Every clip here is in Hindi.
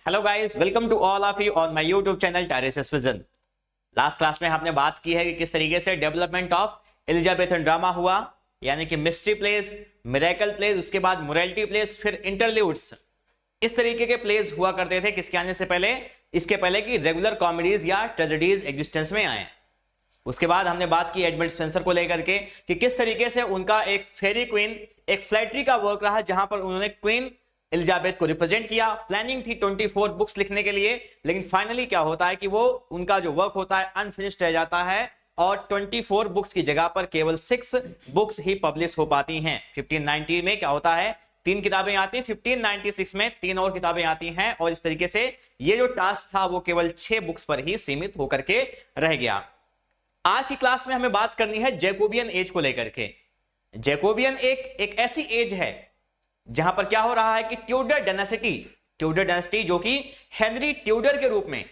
Hello guys, welcome to all of you on my YouTube channel Tiresias vision. Last class में हमने बात की है कि किस तरीके से डेवलपमेंट ऑफ एलिजाबेथन ड्रामा हुआ, यानी कि मिस्ट्री प्लेस, मिरेकल प्लेस, उसके बाद मोरालिटी प्लेस, फिर इंटरल्यूड्स। इस तरीके के प्लेस हुआ करते थे किसके आने से पहले, इसके पहले कि रेगुलर कॉमेडीज या ट्रेजेडीज एग्जिस्टेंस में आए। उसके बाद हमने बात की एडमंड स्पेंसर को लेकर के कि किस तरीके से उनका एक फेरी क्वीन, एक फ्लैटरी का वर्क रहा, जहां पर उन्होंने क्वीन एलिजाबेथ को रिप्रेजेंट किया। प्लानिंग थी 24 बुक्स लिखने के लिए, लेकिन फाइनली क्या होता है कि वो उनका जो वर्क होता है अनफिनिश्ड रह जाता है और 24 बुक्स की जगह पर केवल 6 बुक्स ही पब्लिश हो पाती हैं। 1590 में क्या होता है, 3 किताबें आती हैं, 1596 में 3 और किताबें आती हैं, और इस तरीके से ये जो टास्क था वो केवल 6 बुक्स पर ही सीमित होकर के रह गया। आज की क्लास में हमें बात करनी है जैकोबियन एज को लेकर के। जैकोबियन एक ऐसी एज है जहां पर क्या हो रहा है कि ट्यूडर डायनेस्टी जो कि हेनरी ट्यूडर के रूप में,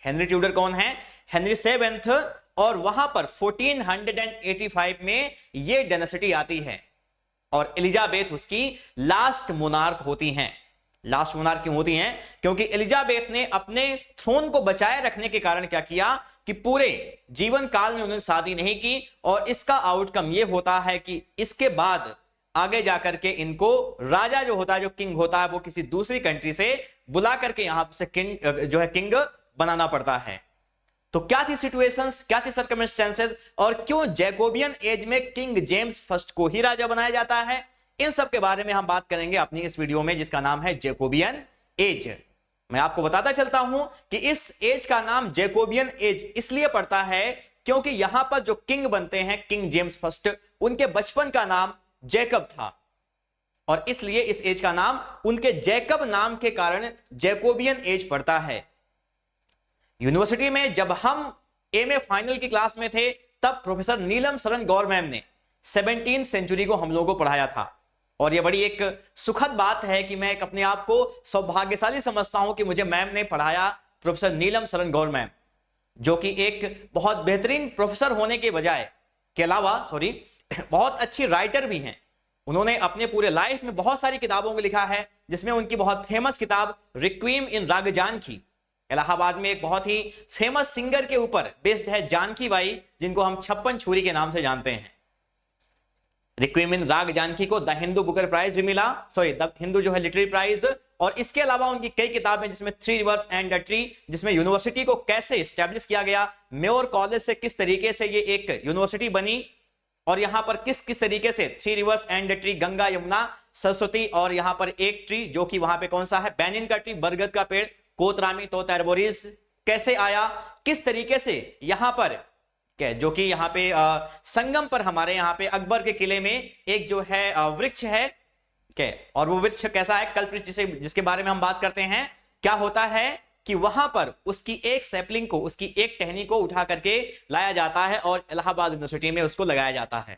हेनरी ट्यूडर कौन है, हेनरी 7th, और वहां पर 1485 में यह डायनेस्टी आती है और एलिजाबेथ उसकी लास्ट मोनार्क होती हैं। लास्ट मोनार्क क्यों होती हैं? क्योंकि एलिजाबेथ ने अपने थ्रोन को बचाए रखने के कारण क्या किया कि पूरे जीवन काल में उन्होंने शादी नहीं की, और इसका आउटकम यह होता है कि इसके बाद आगे जाकर के इनको राजा जो होता है, जो किंग होता है, वो किसी दूसरी कंट्री से बुला करके यहां से किंग बनाना पड़ता है। तो क्या थी सिचुएशंस, क्या थी सर्कमस्टेंसेस, और क्यों जैकोबियन एज में किंग जेम्स फर्स्ट को ही राजा बनाया जाता है, इन सब के बारे में हम बात करेंगे अपनी इस वीडियो में, जिसका नाम है जैकोबियन एज। मैं आपको बताता चलता हूं कि इस एज का नाम जैकोबियन एज इसलिए पड़ता है क्योंकि यहां पर जो किंग बनते हैं, किंग जेम्स फर्स्ट, उनके बचपन का नाम जैकब था, और इसलिए इस एज का नाम उनके जैकब नाम के कारण जैकोबियन एज पड़ता है। यूनिवर्सिटी में जब हम एमए फाइनल की क्लास में थे, तब प्रोफेसर नीलम शरण गौर मैम ने 17th सेंचुरी को हम लोगों को पढ़ाया था, और यह बड़ी एक सुखद बात है कि मैं अपने आप को सौभाग्यशाली समझता हूं कि मुझे मैम ने पढ़ाया, प्रोफेसर नीलम शरण गौर मैम, जो कि एक बहुत बेहतरीन प्रोफेसर होने के बजाय के अलावा बहुत अच्छी राइटर भी हैं। उन्होंने अपने पूरे लाइफ में बहुत सारी किताबों को लिखा है, जिसमें उनकी बहुत फेमस किताब रिक्वीम इन राग जानकी, इलाहाबाद में एक बहुत ही फेमस सिंगर के ऊपर बेस्ड है, जानकी बाई, जिनको हम 56 छुरी के नाम से जानते हैं। रिक्वीम इन राग जानकी को द हिंदू बुकर प्राइज भी मिला, द हिंदू जो है लिटरेरी प्राइज, और इसके अलावा उनकी कई किताबें, जिसमें 3 रिवर्स एंड द ट्री, जिसमें यूनिवर्सिटी को कैसे एस्टेब्लिश किया गया, मेयोर कॉलेज से किस तरीके से ये एक यूनिवर्सिटी बनी, और यहां पर किस किस तरीके से 3 reverse and tree, Ganga, Yamuna, Saraswati, और यहां पर एक ट्री जो कि वहां पे कौन सा है, बैनिन का ट्री, बरगद का पेड़, कोतरामी तोता एर्बोरिस कैसे आया, किस तरीके से यहां पर जो कि यहां पे संगम पर हमारे यहां पे अकबर के किले में एक जो है वृक्ष है, और वो वृक्ष कैसा है, कल्पवृक्ष, जिसके बारे में हम बात करते हैं। क्या होता है कि वहां पर उसकी एक सैपलिंग को, उसकी एक टहनी को उठा करके लाया जाता है और इलाहाबाद यूनिवर्सिटी में उसको लगाया जाता है।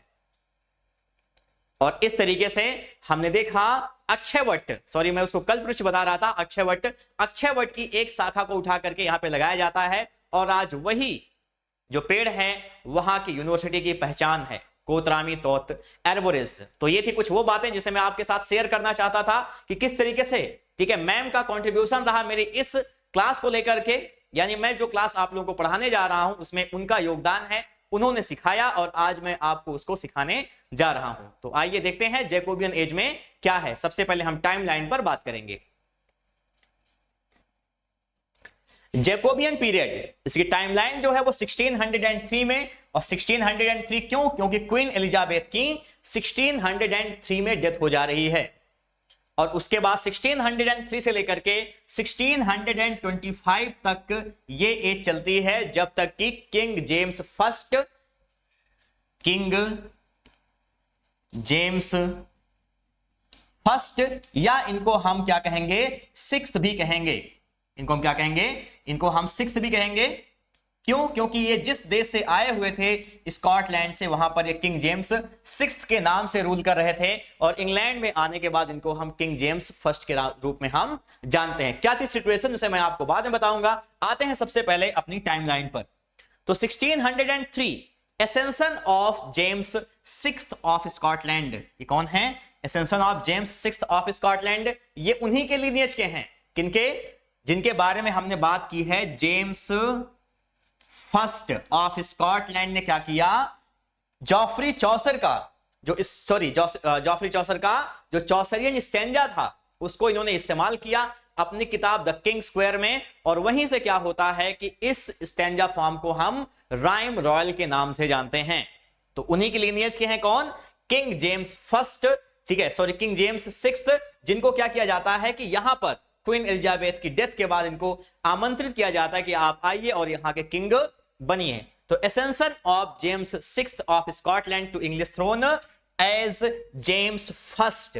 और इस तरीके से हमने देखा अक्षयवट, मैं उसको कल्पवृक्ष बता रहा था, अक्षयवट की एक शाखा को उठा करके यहां पे लगाया जाता है, और आज वही जो पेड़ है वहां की यूनिवर्सिटी की पहचान है, कोतरामी तोत एर्बोरिस। तो ये थी कुछ वो बातें जिसे मैं आपके साथ शेयर करना चाहता था कि किस तरीके से, ठीक है, मैम का कंट्रीब्यूशन रहा मेरी इस क्लास को लेकर के, यानी मैं जो क्लास आप लोगों को पढ़ाने जा रहा हूं उसमें उनका योगदान है, उन्होंने सिखाया और आज मैं आपको उसको सिखाने जा रहा हूं। तो आइए देखते हैं जैकोबियन एज में क्या है। सबसे पहले हम टाइमलाइन पर बात करेंगे। जैकोबियन पीरियड, इसकी टाइमलाइन जो है वो 1603 में, और 1603 क्यों? क्योंकि क्वीन एलिजाबेथ की 1603 में डेथ हो जा रही है, और उसके बाद 1603 से लेकर के 1625 तक ये एज चलती है, जब तक कि किंग जेम्स फर्स्ट, या इनको हम क्या कहेंगे, 6th भी कहेंगे, इनको हम क्या कहेंगे, इनको हम 6th भी कहेंगे। क्यों? क्योंकि ये जिस देश से आए हुए थे, स्कॉटलैंड से, वहां पर ये किंग जेम्स 6th के नाम से रूल कर रहे थे, और इंग्लैंड में आने के बाद इनको हम किंग जेम्स फर्स्ट के रूप में हम जानते हैं। क्या थी सिचुएशन, उसे मैं आपको बाद में बताऊंगा। आते हैं सबसे पहले अपनी टाइमलाइन पर। तो 1603 ascension of James 6th of Scotland, ये कौन है, ascension of James 6th of Scotland, ये उन्हीं के लिनिएज के हैं, किनके, जिनके बारे में हमने बात की है, जेम्स फर्स्ट ऑफ स्कॉटलैंड ने क्या किया, जॉफ्री चौसर का जॉफ्री चौसर का जो चौसरियन स्टैंजा था उसको इन्होंने इस्तेमाल किया अपनी किताब द किंग स्क्वायर में, और वहीं से क्या होता है कि इस स्टैंजा फॉर्म को हम राइम रॉयल के नाम से जानते हैं। तो उन्हीं के लिनियज के हैं कौन, किंग जेम्स फर्स्ट, ठीक है, सॉरी किंग जेम्स सिक्स्थ, जिनको क्या किया जाता है कि यहां पर क्वीन एलिजाबेथ की डेथ के बाद इनको आमंत्रित किया जाता है कि आप आइए और यहां के किंग बनिए। तो accession of James sixth of Scotland to English throne as James first,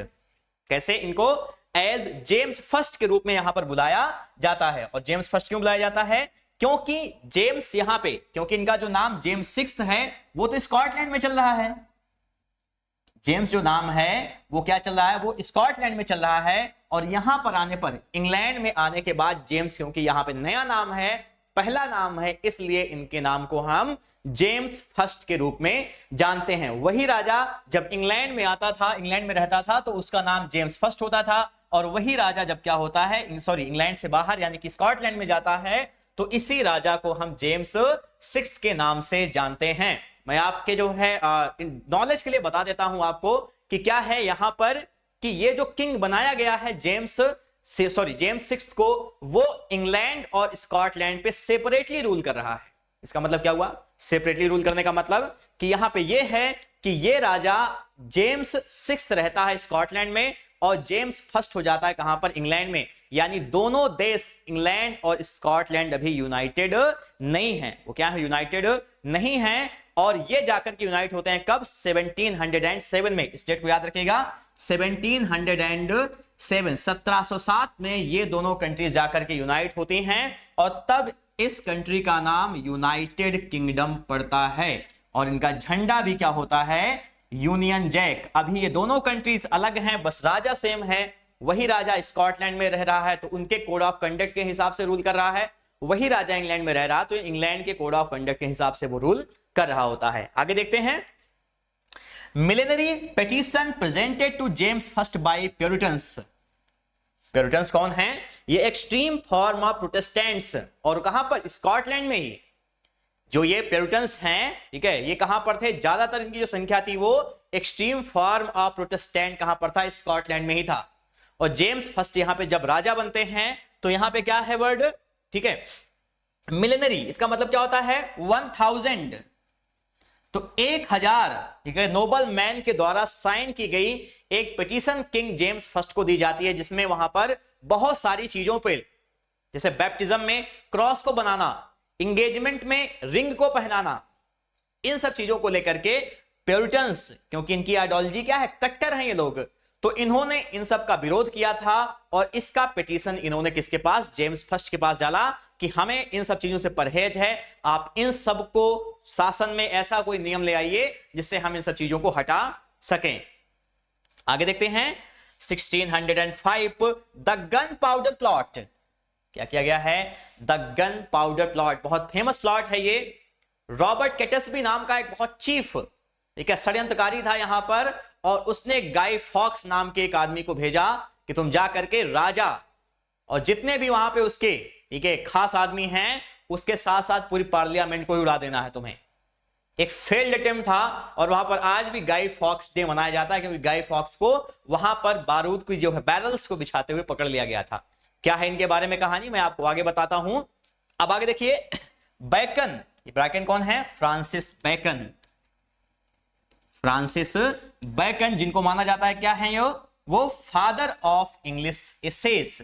कैसे इनको एज जेम्स फर्स्ट के रूप में यहां पर बुलाया जाता है। और जेम्स फर्स्ट क्यों बुलाया जाता है, क्योंकि जेम्स यहां पे, क्योंकि इनका जो नाम जेम्स सिक्स्थ है वो तो स्कॉटलैंड में चल रहा है, जेम्स जो नाम है वो क्या चल रहा है, वो स्कॉटलैंड में चल रहा है, और यहां पर आने पर, इंग्लैंड में आने के बाद जेम्स, क्योंकि यहां पे नया नाम है, पहला नाम है, इसलिए इनके नाम को हम जेम्स फर्स्ट के रूप में जानते हैं। वही राजा जब इंग्लैंड में आता था, इंग्लैंड में रहता था, तो उसका नाम जेम्स फर्स्ट होता था, और वही राजा जब क्या होता है, सॉरी इंग्लैंड से बाहर यानी कि स्कॉटलैंड में जाता है, तो इसी राजा को हम जेम्स सिक्स्थ के नाम से जानते हैं। मैं आपके जो है नॉलेज के लिए बता देता हूं आपको कि क्या है यहां पर, कि ये जो किंग बनाया गया है जेम्स सिक्स्थ को, वो इंग्लैंड और स्कॉटलैंड पे सेपरेटली रूल कर रहा है। इसका मतलब क्या हुआ, सेपरेटली रूल करने का मतलब कि यहां पे ये है कि ये राजा जेम्स सिक्स्थ रहता है स्कॉटलैंड में, और जेम्स फर्स्ट हो जाता है कहां पर, इंग्लैंड में। यानी दोनों देश इंग्लैंड और स्कॉटलैंड अभी यूनाइटेड नहीं है, वो क्या है, यूनाइटेड नहीं है, और ये जाकर के यूनाइट होते हैं कब, 1707 में, इस डेट को याद रखिएगा, 1707 में ये दोनों कंट्रीज जाकर के यूनाइट होती हैं, और तब इस कंट्री का नाम यूनाइटेड किंगडम पड़ता है, और इनका झंडा भी क्या होता है, यूनियन जैक। अभी ये दोनों कंट्रीज अलग हैं, बस राजा सेम है, वही राजा स्कॉटलैंड में रह रहा है तो उनके कोड ऑफ कंडक्ट के हिसाब से रूल कर रहा है, वही राजा इंग्लैंड में रह रहा तो इंग्लैंड के कोड ऑफ कंडक्ट के हिसाब से वो रूल कर रहा होता है। आगे देखते हैं, millenary petition presented to James first by Puritans. Puritans कौन है, ये एक्सट्रीम फॉर्म ऑफ प्रोटेस्टेंट्स, और कहां पर, स्कॉटलैंड में ही जो ये प्यूरिटन्स हैं, ठीक है, ये कहां पर थे, ज्यादातर इनकी जो संख्या थी वो एक्सट्रीम फॉर्म ऑफ प्रोटेस्टेंट कहां पर था, स्कॉटलैंड में ही था। और जेम्स फर्स्ट यहां पे जब राजा बनते हैं तो यहां पे क्या है वर्ड, ठीक है, मिलेनरी, इसका मतलब क्या होता है, 1000, तो 1000, ठीक है, नोबल मैन के द्वारा साइन की गई एक पिटीशन किंग जेम्स फर्स्ट को दी जाती है, जिसमें वहां पर बहुत सारी चीजों पे, जैसे बैप्टिज्म में क्रॉस को बनाना, इंगेजमेंट में रिंग को पहनाना, इन सब चीजों को लेकर के प्यूरिटन्स, क्योंकि इनकी आइडियोलॉजी क्या है, कट्टर हैं ये लोग, तो इन्होंने इन सब का विरोध किया था, और इसका पिटीशन इन्होंने किसके पास, जेम्स फर्स्ट के पास डाला कि हमें इन सब चीजों से परहेज है, आप इन सब को शासन में ऐसा कोई नियम ले आइए जिससे हम इन सब चीजों को हटा सकें। आगे देखते हैं, 1605 द गन पाउडर प्लॉट, क्या किया गया है, द गन पाउडर प्लॉट, बहुत फेमस प्लॉट है ये। रॉबर्ट कैटसबी नाम का एक बहुत चीफ, ठीक है, षड्यंत्रकारी था यहां पर, और उसने गाय फॉक्स नाम के एक आदमी को भेजा कि तुम जा करके राजा और जितने भी वहां पे उसके, ठीक है, खास आदमी हैं, उसके साथ साथ पूरी पार्लियामेंट को ही उड़ा देना है तुम्हें। एक फेल्ड अटेम्प्ट था, और वहां पर आज भी गाय फॉक्स डे मनाया जाता है, क्योंकि गाय फॉक्स को वहां पर बारूद की जो है बैरल्स को बिछाते हुए पकड़ लिया गया था। क्या है इनके बारे में कहानी, मैं आपको आगे बताता हूं। अब आगे देखिए, बैकन, बैकन कौन है, फ्रांसिस बैकन, फ्रांसिस बैकन, जिनको माना जाता है क्या है वो father of English essays.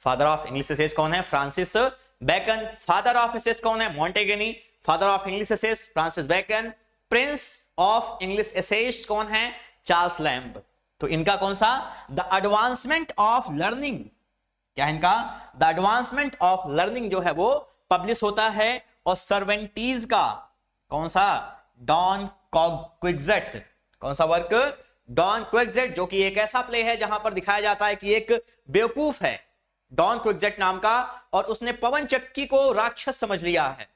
Father of English essays कौन है, Francis Bacon. Father of essays कौन है, Montaigne. Father of English essays Francis Bacon. Prince of English essays कौन है, चार्ल्स लैम्ब। तो इनका कौन सा, द एडवांसमेंट ऑफ लर्निंग, क्या है इनका, द एडवांसमेंट ऑफ लर्निंग जो है वो पब्लिश होता है। और सर्वेंटीज का कौन सा, डॉन क्विक्सेट, कौन सा वर्क, डॉन क्विक्सेट, जो कि एक ऐसा प्ले है जहां पर दिखाया जाता है कि एक बेवकूफ है डॉन क्विक्सेट नाम का, और उसने पवन चक्की को राक्षस समझ लिया है।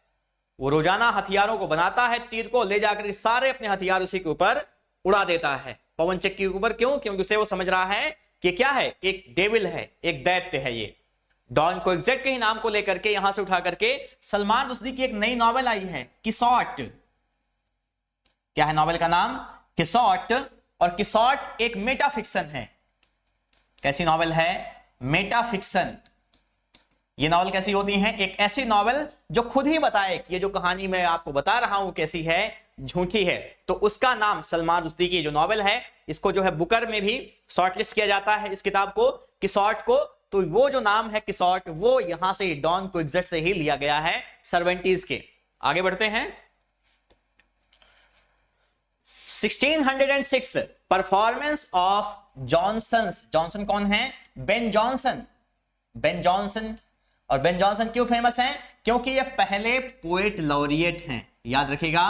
वो रोजाना हथियारों को बनाता है, तीर को ले जाकर सारे अपने हथियार उसी के ऊपर उड़ा देता है, पवन चक्की के ऊपर। क्यों, क्योंकि उसे वो समझ रहा है कि क्या है, एक डेविल है, एक दैत्य है ये। डॉन कोएग्जेट के ही नाम को लेकर के यहां से उठा करके सलमान रुश्दी की एक नई नॉवेल आई है किसॉट। क्या है नॉवेल का नाम? किसॉट। और किसॉट एक मेटाफिक्शन है। कैसी नॉवेल है? मेटाफिक्शन। ये नॉवेल कैसी होती है? एक ऐसी नॉवेल जो खुद ही बताए कि ये जो कहानी मैं आपको बता रहा हूं कैसी है, झूठी है। तो उसका नाम सलमान रुश्दी की जो नॉवेल है, इसको जो है बुकर में भी शॉर्टलिस्ट किया जाता है इस किताब को, किसॉट को। तो वो जो नाम है किसॉट, वो यहां से डॉन कोएग्जेट से ही लिया गया है, सर्वेंटीज के। आगे बढ़ते हैं। 1606 परफॉर्मेंस ऑफ जॉनसन्स। जॉनसन कौन है? Ben Jonson. Ben Jonson. और बेन जॉनसन क्यों फेमस हैं? क्योंकि ये पहले पोएट लॉरिएट हैं। याद रखिएगा,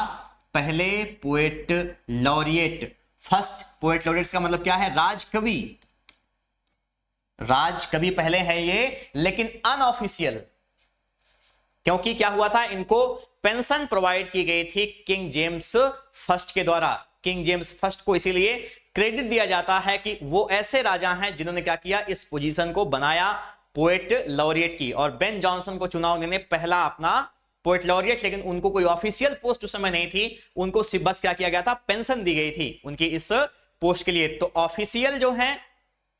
पहले poet laureate. First poet laureate का मतलब क्या है? राजकवि। राजकवि पहले है ये, लेकिन अनऑफिशियल। क्योंकि क्या हुआ था, इनको पेंशन प्रोवाइड की गई थी किंग जेम्स फर्स्ट के द्वारा। किंग जेम्स फर्स्ट को इसीलिए क्रेडिट दिया जाता है कि वो ऐसे राजा हैं जिन्होंने क्या किया, इस पोजीशन को बनाया पोएट लॉरिएट की। और बेन जॉनसन को चुना उन्होंने पहला अपना पोएट लॉरिएट, लेकिन उनको कोई ऑफिशियल पोस्ट उस समय नहीं थी। उनको सिर्फ बस क्या किया गया था, पेंशन दी गई थी उनकी इस पोस्ट के लिए। तो ऑफिशियल जो है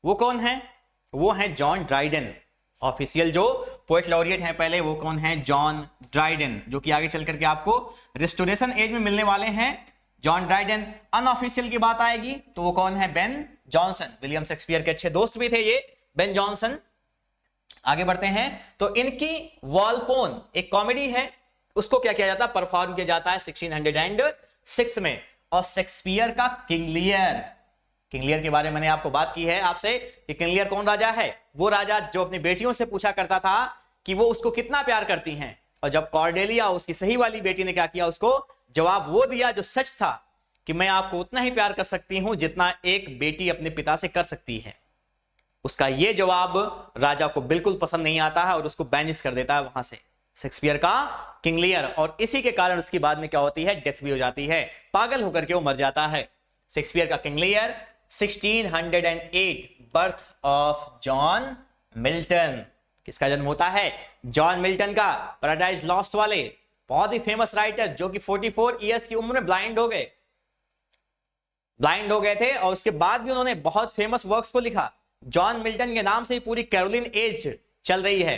वो कौन है? वो है जॉन ड्राइडन। ऑफिशियल जो पोएट लॉरिएट हैं पहले, वो कौन है? जॉन ड्राइडन, जो कि आगे चल करके आपको रिस्टोरेशन एज में मिलने वाले हैं, जॉन ड्राइडन। अनऑफिशियल की बात आएगी तो वो कौन है? Ben Jonson. विलियम शेक्सपियर के अच्छे दोस्त भी थे ये बेन जॉनसन। आगे बढ़ते हैं। तो इनकी वॉलपोन एक कॉमेडी है, उसको क्या किया जाता है? परफॉर्म किया जाता है 1606 में। और शेक्सपियर का किंग लियर। किंग लियर के बारे में मैंने आपको बात की है आपसे कि किंग लियर कौन राजा है? वो राजा जो अपनी बेटियों से पूछा करता था कि वो उसको कितना प्यार करती हैं, और जब कॉर्डेलिया उसकी सही वाली बेटी ने क्या किया, उसको जवाब वो दिया जो सच था कि मैं आपको उतना ही प्यार कर सकती हूं जितना एक बेटी अपने पिता से कर सकती है। उसका ये जवाब राजा को बिल्कुल पसंद नहीं आता है और उसको बैनिश कर देता है वहां से, शेक्सपियर का किंग लियर। और इसी के कारण उसकी बाद में क्या होती है? डेथ भी हो जाती है, पागल होकर के वो मर जाता है। शेक्सपियर का King Lear. 1608 birth of John Milton. किसका जन्म होता है? जॉन मिल्टन का, पैराडाइज लॉस्ट वाले बहुत ही फेमस राइटर, जो कि 44 इयर्स की उम्र में ब्लाइंड हो गए थे। और उसके बाद भी उन्होंने बहुत फेमस वर्क्स को लिखा। जॉन मिल्टन के नाम से ही पूरी कैरोलिन एज चल रही है।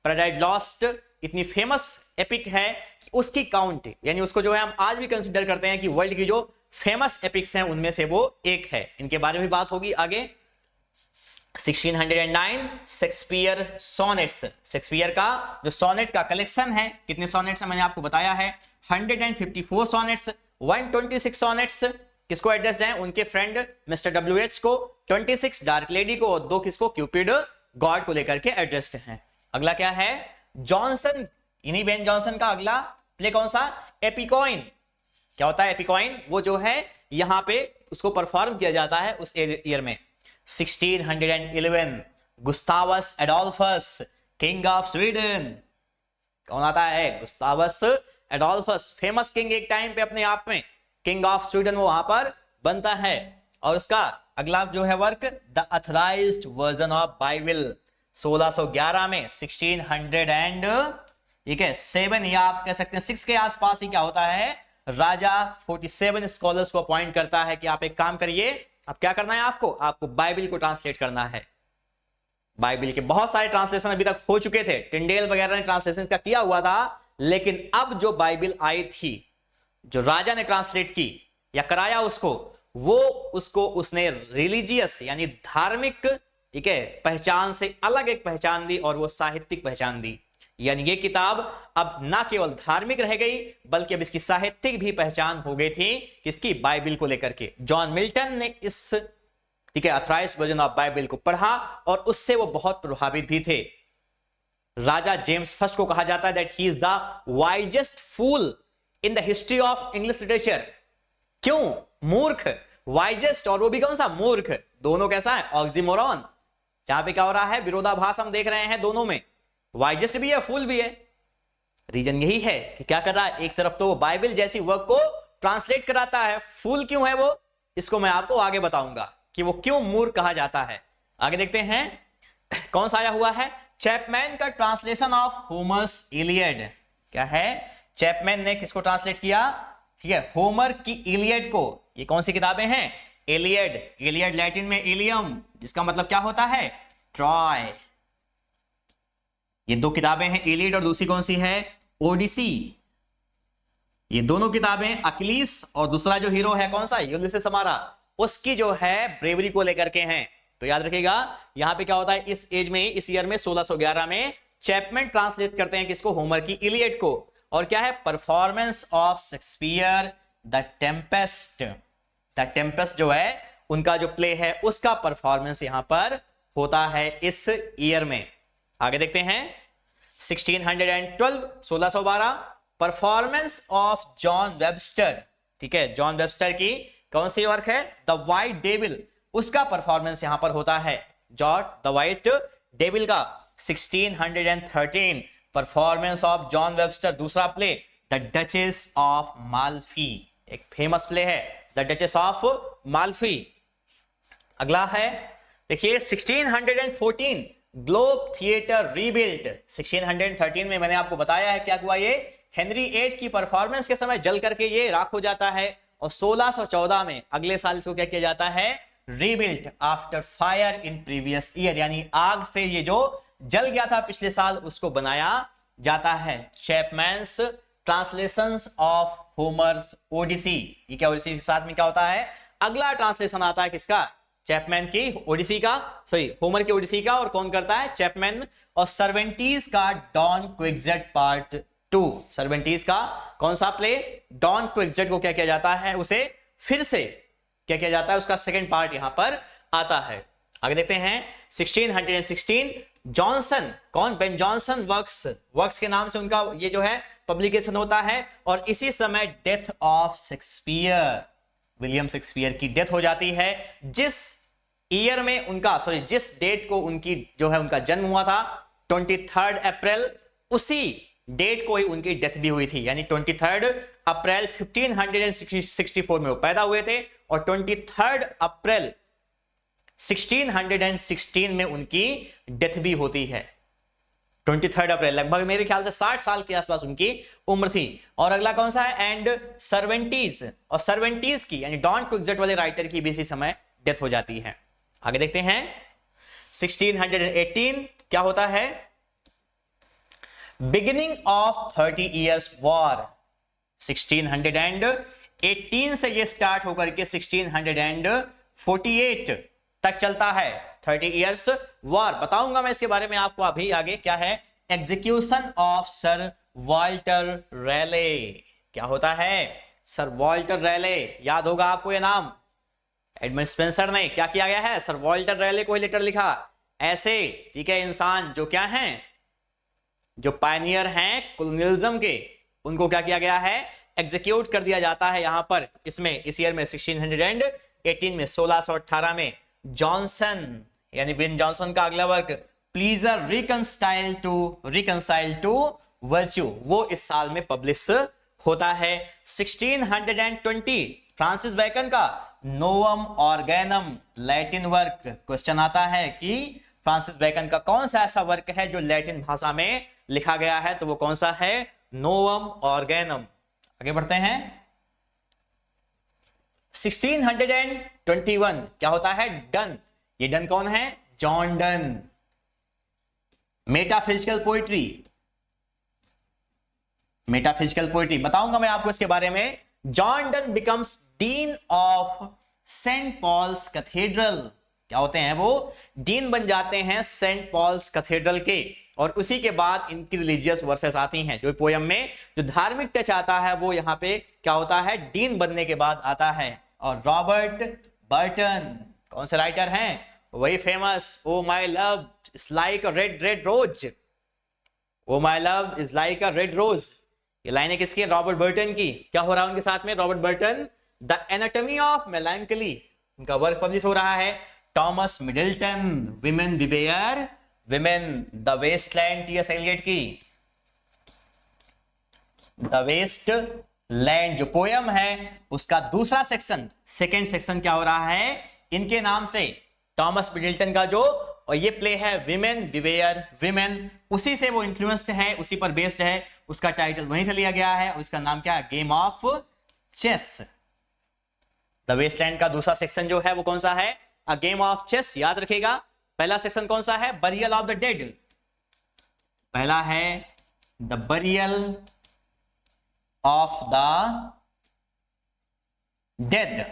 पैराडाइज लॉस्ट इतनी फेमस एपिक है कि उसकी काउंट, यानी उसको जो है हम आज भी कंसीडर करते हैं कि वर्ल्ड की जो फेमस एपिक्स हैं उनमें से वो एक है। इनके बारे में बात होगी आगे। 1609 शेक्सपियर सोनेट्स। शेक्सपियर का जो सोनेट का कलेक्शन है, कितने सोनेट्स हैं मैंने आपको बताया है, 154 सोनेट्स। 126 सोनेट्स किसको एड्रेस हैं? उनके फ्रेंड मिस्टर डब्ल्यूएच को। 26 डार्क लेडी को, और 2 किसको? क्यूपिड गॉड को लेकर के एड्रेस्ड हैं। अगला क्या है? जॉनसन, इन्हीं बेन जॉनसन का अगला प्ले कौन सा? एपिकॉइन। क्या होता है एपिकॉइन? वो जो है यहां पे उसको परफॉर्म किया जाता है उस ईयर में। 1611 Gustavus Adolphus, king of Sweden. कौन आता है? गुस्तावस एडोल्फस, फेमस किंग एक टाइम पे अपने आप में, किंग ऑफ स्वीडन वो वहां पर बनता है। और उसका अगला जो है work, the authorised version of Bible, 1611 में, 1607 या आप कह सकते हैं 6 के आसपास ही क्या होता है, राजा 47 स्कॉलर्स को अपॉइंट करता है कि आप एक काम करिए, अब क्या करना है आपको बाइबल को ट्रांसलेट करना है। बाइबल के बहुत सारे ट्रांसलेशन अभी तक हो चुके थे, टिंडेल वगैरह ने ट्रांसलेशन का किया हुआ था, लेकिन अब जो बाइबल आई थी, जो राजा ने ट्रांसलेट की या कराया उसको उसने रिलीजियस यानी धार्मिक, ठीक है, पहचान से अलग एक पहचान दी, और वो साहित्यिक पहचान दी। यानी ये किताब अब ना केवल धार्मिक रह गई, बल्कि अब इसकी साहित्यिक भी पहचान हो गई थी, किसकी? बाइबल को लेकर के। जॉन मिल्टन ने इस, ठीक है, अथराइज्ड वर्जन ऑफ बाइबल को पढ़ा और उससे वो बहुत प्रभावित भी थे। राजा जेम्स फर्स्ट को कहा जाता है that he is the wisest fool in the history of English literature. क्यों? मूर्ख, वाइजेस्ट, और वो भी कौन सा? मूर्ख। दोनों कैसा है? ऑक्सीमोरॉन। जहां पे क्या हो रहा है? विरोधाभास हम देख रहे हैं दोनों में, वाइजेस्ट भी है, फूल भी है। रीजन यही है कि क्या कर रहा है, एक तरफ तो वो बाइबल जैसी वर्क को ट्रांसलेट कराता है, फूल क्यों है वो, इसको मैं आपको आगे बताऊंगा कि वो क्यों मूर्ख कहा जाता है। आगे देखते हैं कौन सा आया हुआ है, चैपमैन का ट्रांसलेशन ऑफ होमर्स इलियड क्या है? चैपमैन ने किसको ट्रांसलेट किया? ठीक है, होमर की इलियड को। ये कौन सी किताबें हैं? इलियड, इलियड लैटिन में इलियम, जिसका मतलब क्या होता है? ट्रॉय। ये दो किताबें हैं, इलियड और दूसरी कौन सी है? ओडिसी। ये दोनों किताबें अकिलीस और दूसरा जो हीरो है कौन सा? यूलिसेस हमारा, उसकी जो है ब्रेवरी को लेकर के हैं। तो याद रखिएगा यहां पे क्या होता है, इस एज में, इस ईयर में 1611 में चैपमैन ट्रांसलेट करते हैं किसको? होमर की इलियड को। और क्या है? Performance of Shakespeare the Tempest. The Tempest जो है उनका जो प्ले है उसका परफॉर्मेंस यहां पर होता है इस ईयर में। आगे देखते हैं 1612 1612 परफॉर्मेंस ऑफ जॉन वेबस्टर। ठीक है, जॉन वेबस्टर की कौन सी वर्क है? द वाइट डेविल, उसका परफॉर्मेंस यहां पर होता है। जॉन द वाइट डेविल का 1613 परफॉर्मेंस ऑफ जॉन वेबस्टर, दूसरा play the duchess of Malfi, एक फेमस प्ले है द डचेस ऑफ माल्फी। अगला है देखिए 1614 ग्लोब थिएटर रीबिल्ट। 1613 में मैंने आपको बताया है क्या हुआ, ये हेनरी 8 की परफॉर्मेंस के समय जल करके ये राख हो जाता है। और 1614 में अगले साल इसको क्या किया जाता है? Rebuilt after fire in previous year, यानी आग से ये जो जल गया था पिछले साल उसको बनाया जाता है। चैपमैन्स ट्रांसलेशंस ऑफ होमर्स ओडिसी। ये क्या ओडिसी के साथ में क्या होता है? अगला ट्रांसलेशन आता है किसका? चैपमैन की ओडिसी का, सॉरी होमर की ओडिसी का। और कौन करता है? चैपमैन। और सर्वेंटीज का डॉन क्विक्सेट पार्ट 2। सर्वेंटीज का कौन सा प्ले? डॉन क्विक्सेट को क्या किया जाता है? उसे फिर से क्या किया जाता है? उसका सेकंड पार्ट यहां पर आता है। आगे देखते हैं 1616 जॉनसन, कौन? बेन जॉनसन वर्क्स, वर्क्स के नाम से उनका ये जो है पब्लिकेशन होता है। और इसी समय death of Shakespeare, William Shakespeare की डेथ हो जाती है। जिस ईयर में उनका, सॉरी जिस डेट को उनकी जो है उनका जन्म हुआ था 23 अप्रैल, उसी डेट को ही उनकी डेथ भी हुई थी। यानी 23 अप्रैल 1564 में वो पैदा हुए थे और 23 अप्रैल 1616 में उनकी डेथ भी होती है। 23 अप्रैल, लगभग मेरे ख्याल से 60 साल के आसपास उनकी उम्र थी। और अगला कौन सा है? एंड सर्वेंटीज, और सर्वेंटीज की यानी डॉन क्विक्सेट वाले राइटर की भी इसी समय डेथ हो जाती है। आगे देखते हैं 1618 क्या होता है? Beginning of 30 years war. 1618 से ये स्टार्ट होकर के 1648 तक चलता है 30 इयर्स वॉर। बताऊंगा मैं इसके बारे में आपको अभी आगे। क्या है? Execution of sir Walter Raleigh. क्या होता है? सर वॉल्टर रैले, याद होगा आपको ये नाम। एडमंड स्पेंसर ने क्या किया गया है? सर वॉल्टर रैले को ही लेटर लिखा। ऐसे ठीक है इंसान जो क्या हैं, जो पायनियर हैं कॉलोनियलिज्म के, उनको क्या किया गया है? एग्जीक्यूट कर दिया जाता है यहां पर। इसमें इस ईयर में 1618 में 1618 में जॉनसन यानी बेन जॉनसन का अगला work pleasure reconciled to virtue, वो इस साल में पब्लिश होता है। 1620 फ्रांसिस बेकन का novum organum Latin work. Question आता है कि फ्रांसिस बेकन का कौन सा ऐसा वर्क है जो लैटिन भाषा में लिखा गया है? तो वो कौन सा है? नोवम ऑर्गेनम। आगे बढ़ते हैं 1621 क्या होता है? डन। ये डन कौन है? John Donne. Metaphysical poetry, metaphysical poetry बताऊंगा मैं आपको इसके बारे में। John Donne becomes dean of Saint Paul's cathedral. क्या होते हैं वो? डीन बन जाते हैं सेंट पॉल्स कैथेड्रल के। और उसी के बाद इनकी रिलीजियस वर्सेस आती हैं। जो पोयम में जो धार्मिक टच आता है वो यहाँ पे क्या होता है? डीन बनने के बाद आता है। और रॉबर्ट बर्टन कौन से राइटर हैं? वही famous O my love is like a red red rose. O my love is like a red rose, ये लाइनें किसकी हैं? रॉबर्ट बर्टन की। क्या हो रहा है उनके साथ में? Robert Burton the anatomy of melancholy, उनका वर्क पब्लिश हो रहा है। Thomas Middleton women beware women the wasteland, T S Eliot की द वेस्ट लैंड जो पोयम है उसका दूसरा सेक्शन, सेकंड सेक्शन क्या हो रहा है? इनके नाम से टॉमस मिडल्टन का जो और ये प्ले है विमेन बिवेयर विमेन, उसी से वो इन्फ्लुएंस्ड है, उसी पर बेस्ड है, उसका टाइटल वहीं से लिया गया है और इसका नाम क्या है? Game of chess. The Waste Land का दूसरा सेक्शन जो है वो कौन सा है? A game of chess. याद रखिएगा पहला सेक्शन कौन सा है? Burial of the dead. पहला है the burial of the dead.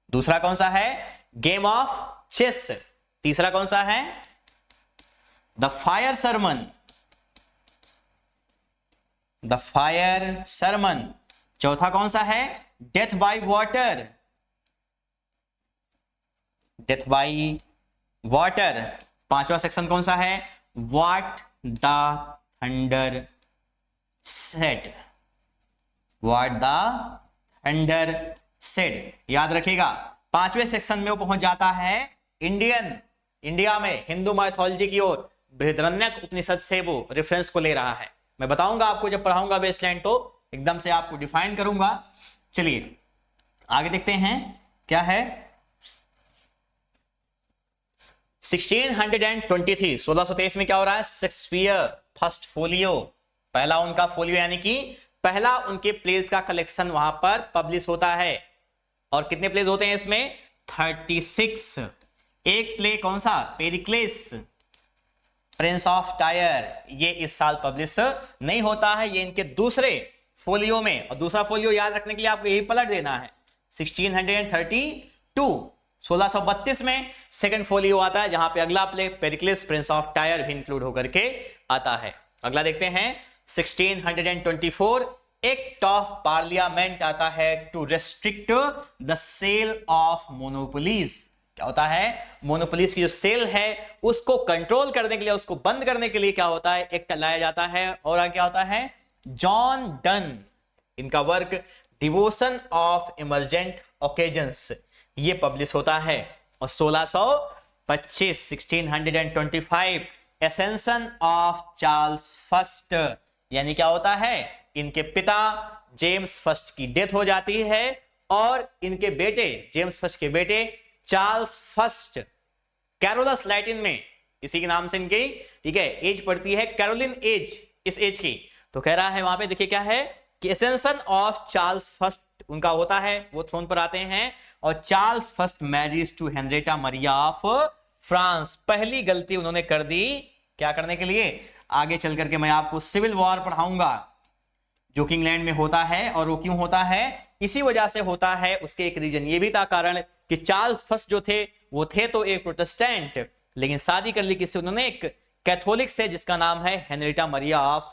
दूसरा कौन सा है? Game of chess. तीसरा कौन सा है? The fire sermon. The fire sermon. चौथा कौन सा है? Death by water. Death by water. पांचवा सेक्शन कौन सा है? What the thunder said. What the thunder said. याद रखिएगा पांचवें सेक्शन में वो पहुंच जाता है इंडिया में हिंदू माइथोलॉजी की ओर। बृहदारण्यक उपनिषद से वो रेफरेंस को ले रहा है। मैं बताऊंगा आपको जब पढ़ाऊंगा वेस्टलैंड तो एकदम से आपको डिफाइन करूंगा। चलिए आगे देखते हैं क्या है। 1623 1623 में क्या हो रहा है? शेक्सपियर फर्स्ट फोलियो, पहला उनका फोलियो यानी कि पहला उनके प्लेस का कलेक्शन वहां पर पब्लिश होता है। और कितने प्लेस होते हैं इसमें? 36। एक प्ले कौन सा? पेरिक्लेस प्रिंस ऑफ टायर, ये इस साल पब्लिश नहीं होता है, ये इनके दूसरे फोलियो में। और दूसरा फोलियो याद रखने के लिए आपको यही पलट देना है 1632। 1632 में सेकंड फोलियो आता है जहां पे अगला प्ले पेरिक्लेस प्रिंस ऑफ टायर भी इंक्लूड होकर के आता है। अगला देखते हैं 1624 एक्ट ऑफ पार्लियामेंट आता है to restrict the sale of monopolies. क्या होता है? मोनोपोलीज की जो सेल है उसको कंट्रोल करने के लिए, उसको बंद करने के लिए क्या होता है? एक्ट लाया जाता है। और आगे क्या होता है? जॉन डन, इनका work devotion of emergent occasions, ये पब्लिश होता है। और 1625 1625 एसेंशन ऑफ चार्ल्स फर्स्ट, यानी क्या होता है? इनके पिता जेम्स फर्स्ट की डेथ हो जाती है और इनके बेटे जेम्स फर्स्ट के बेटे चार्ल्स फर्स्ट कैरोलस लैटिन में, इसी के नाम से इनकी ठीक है एज पड़ती है, कैरोलिन एज, इस एज की। तो कह रहा है वहां पे देखिए क्या है कि एसेंशन ऑफ चार्ल्स फर्स्ट उनका होता है, वो थ्रोन पर आते हैं। और Charles first marriage to Henrietta Maria of France. पहली गलती उन्होंने कर दी, क्या करने के लिए? आगे चल करके मैं आपको सिविल वॉर पढ़ाऊंगा जो कि इंग्लैंड में होता है। और वो क्यों होता है? इसी वजह से होता है। उसके एक रीजन ये भी था कारण कि चार्ल्स फर्स्ट जो थे वो थे तो एक प्रोटेस्टेंट, लेकिन शादी कर ली किससे? उन्होंने एक कैथोलिक से जिसका नाम है Henrietta Maria of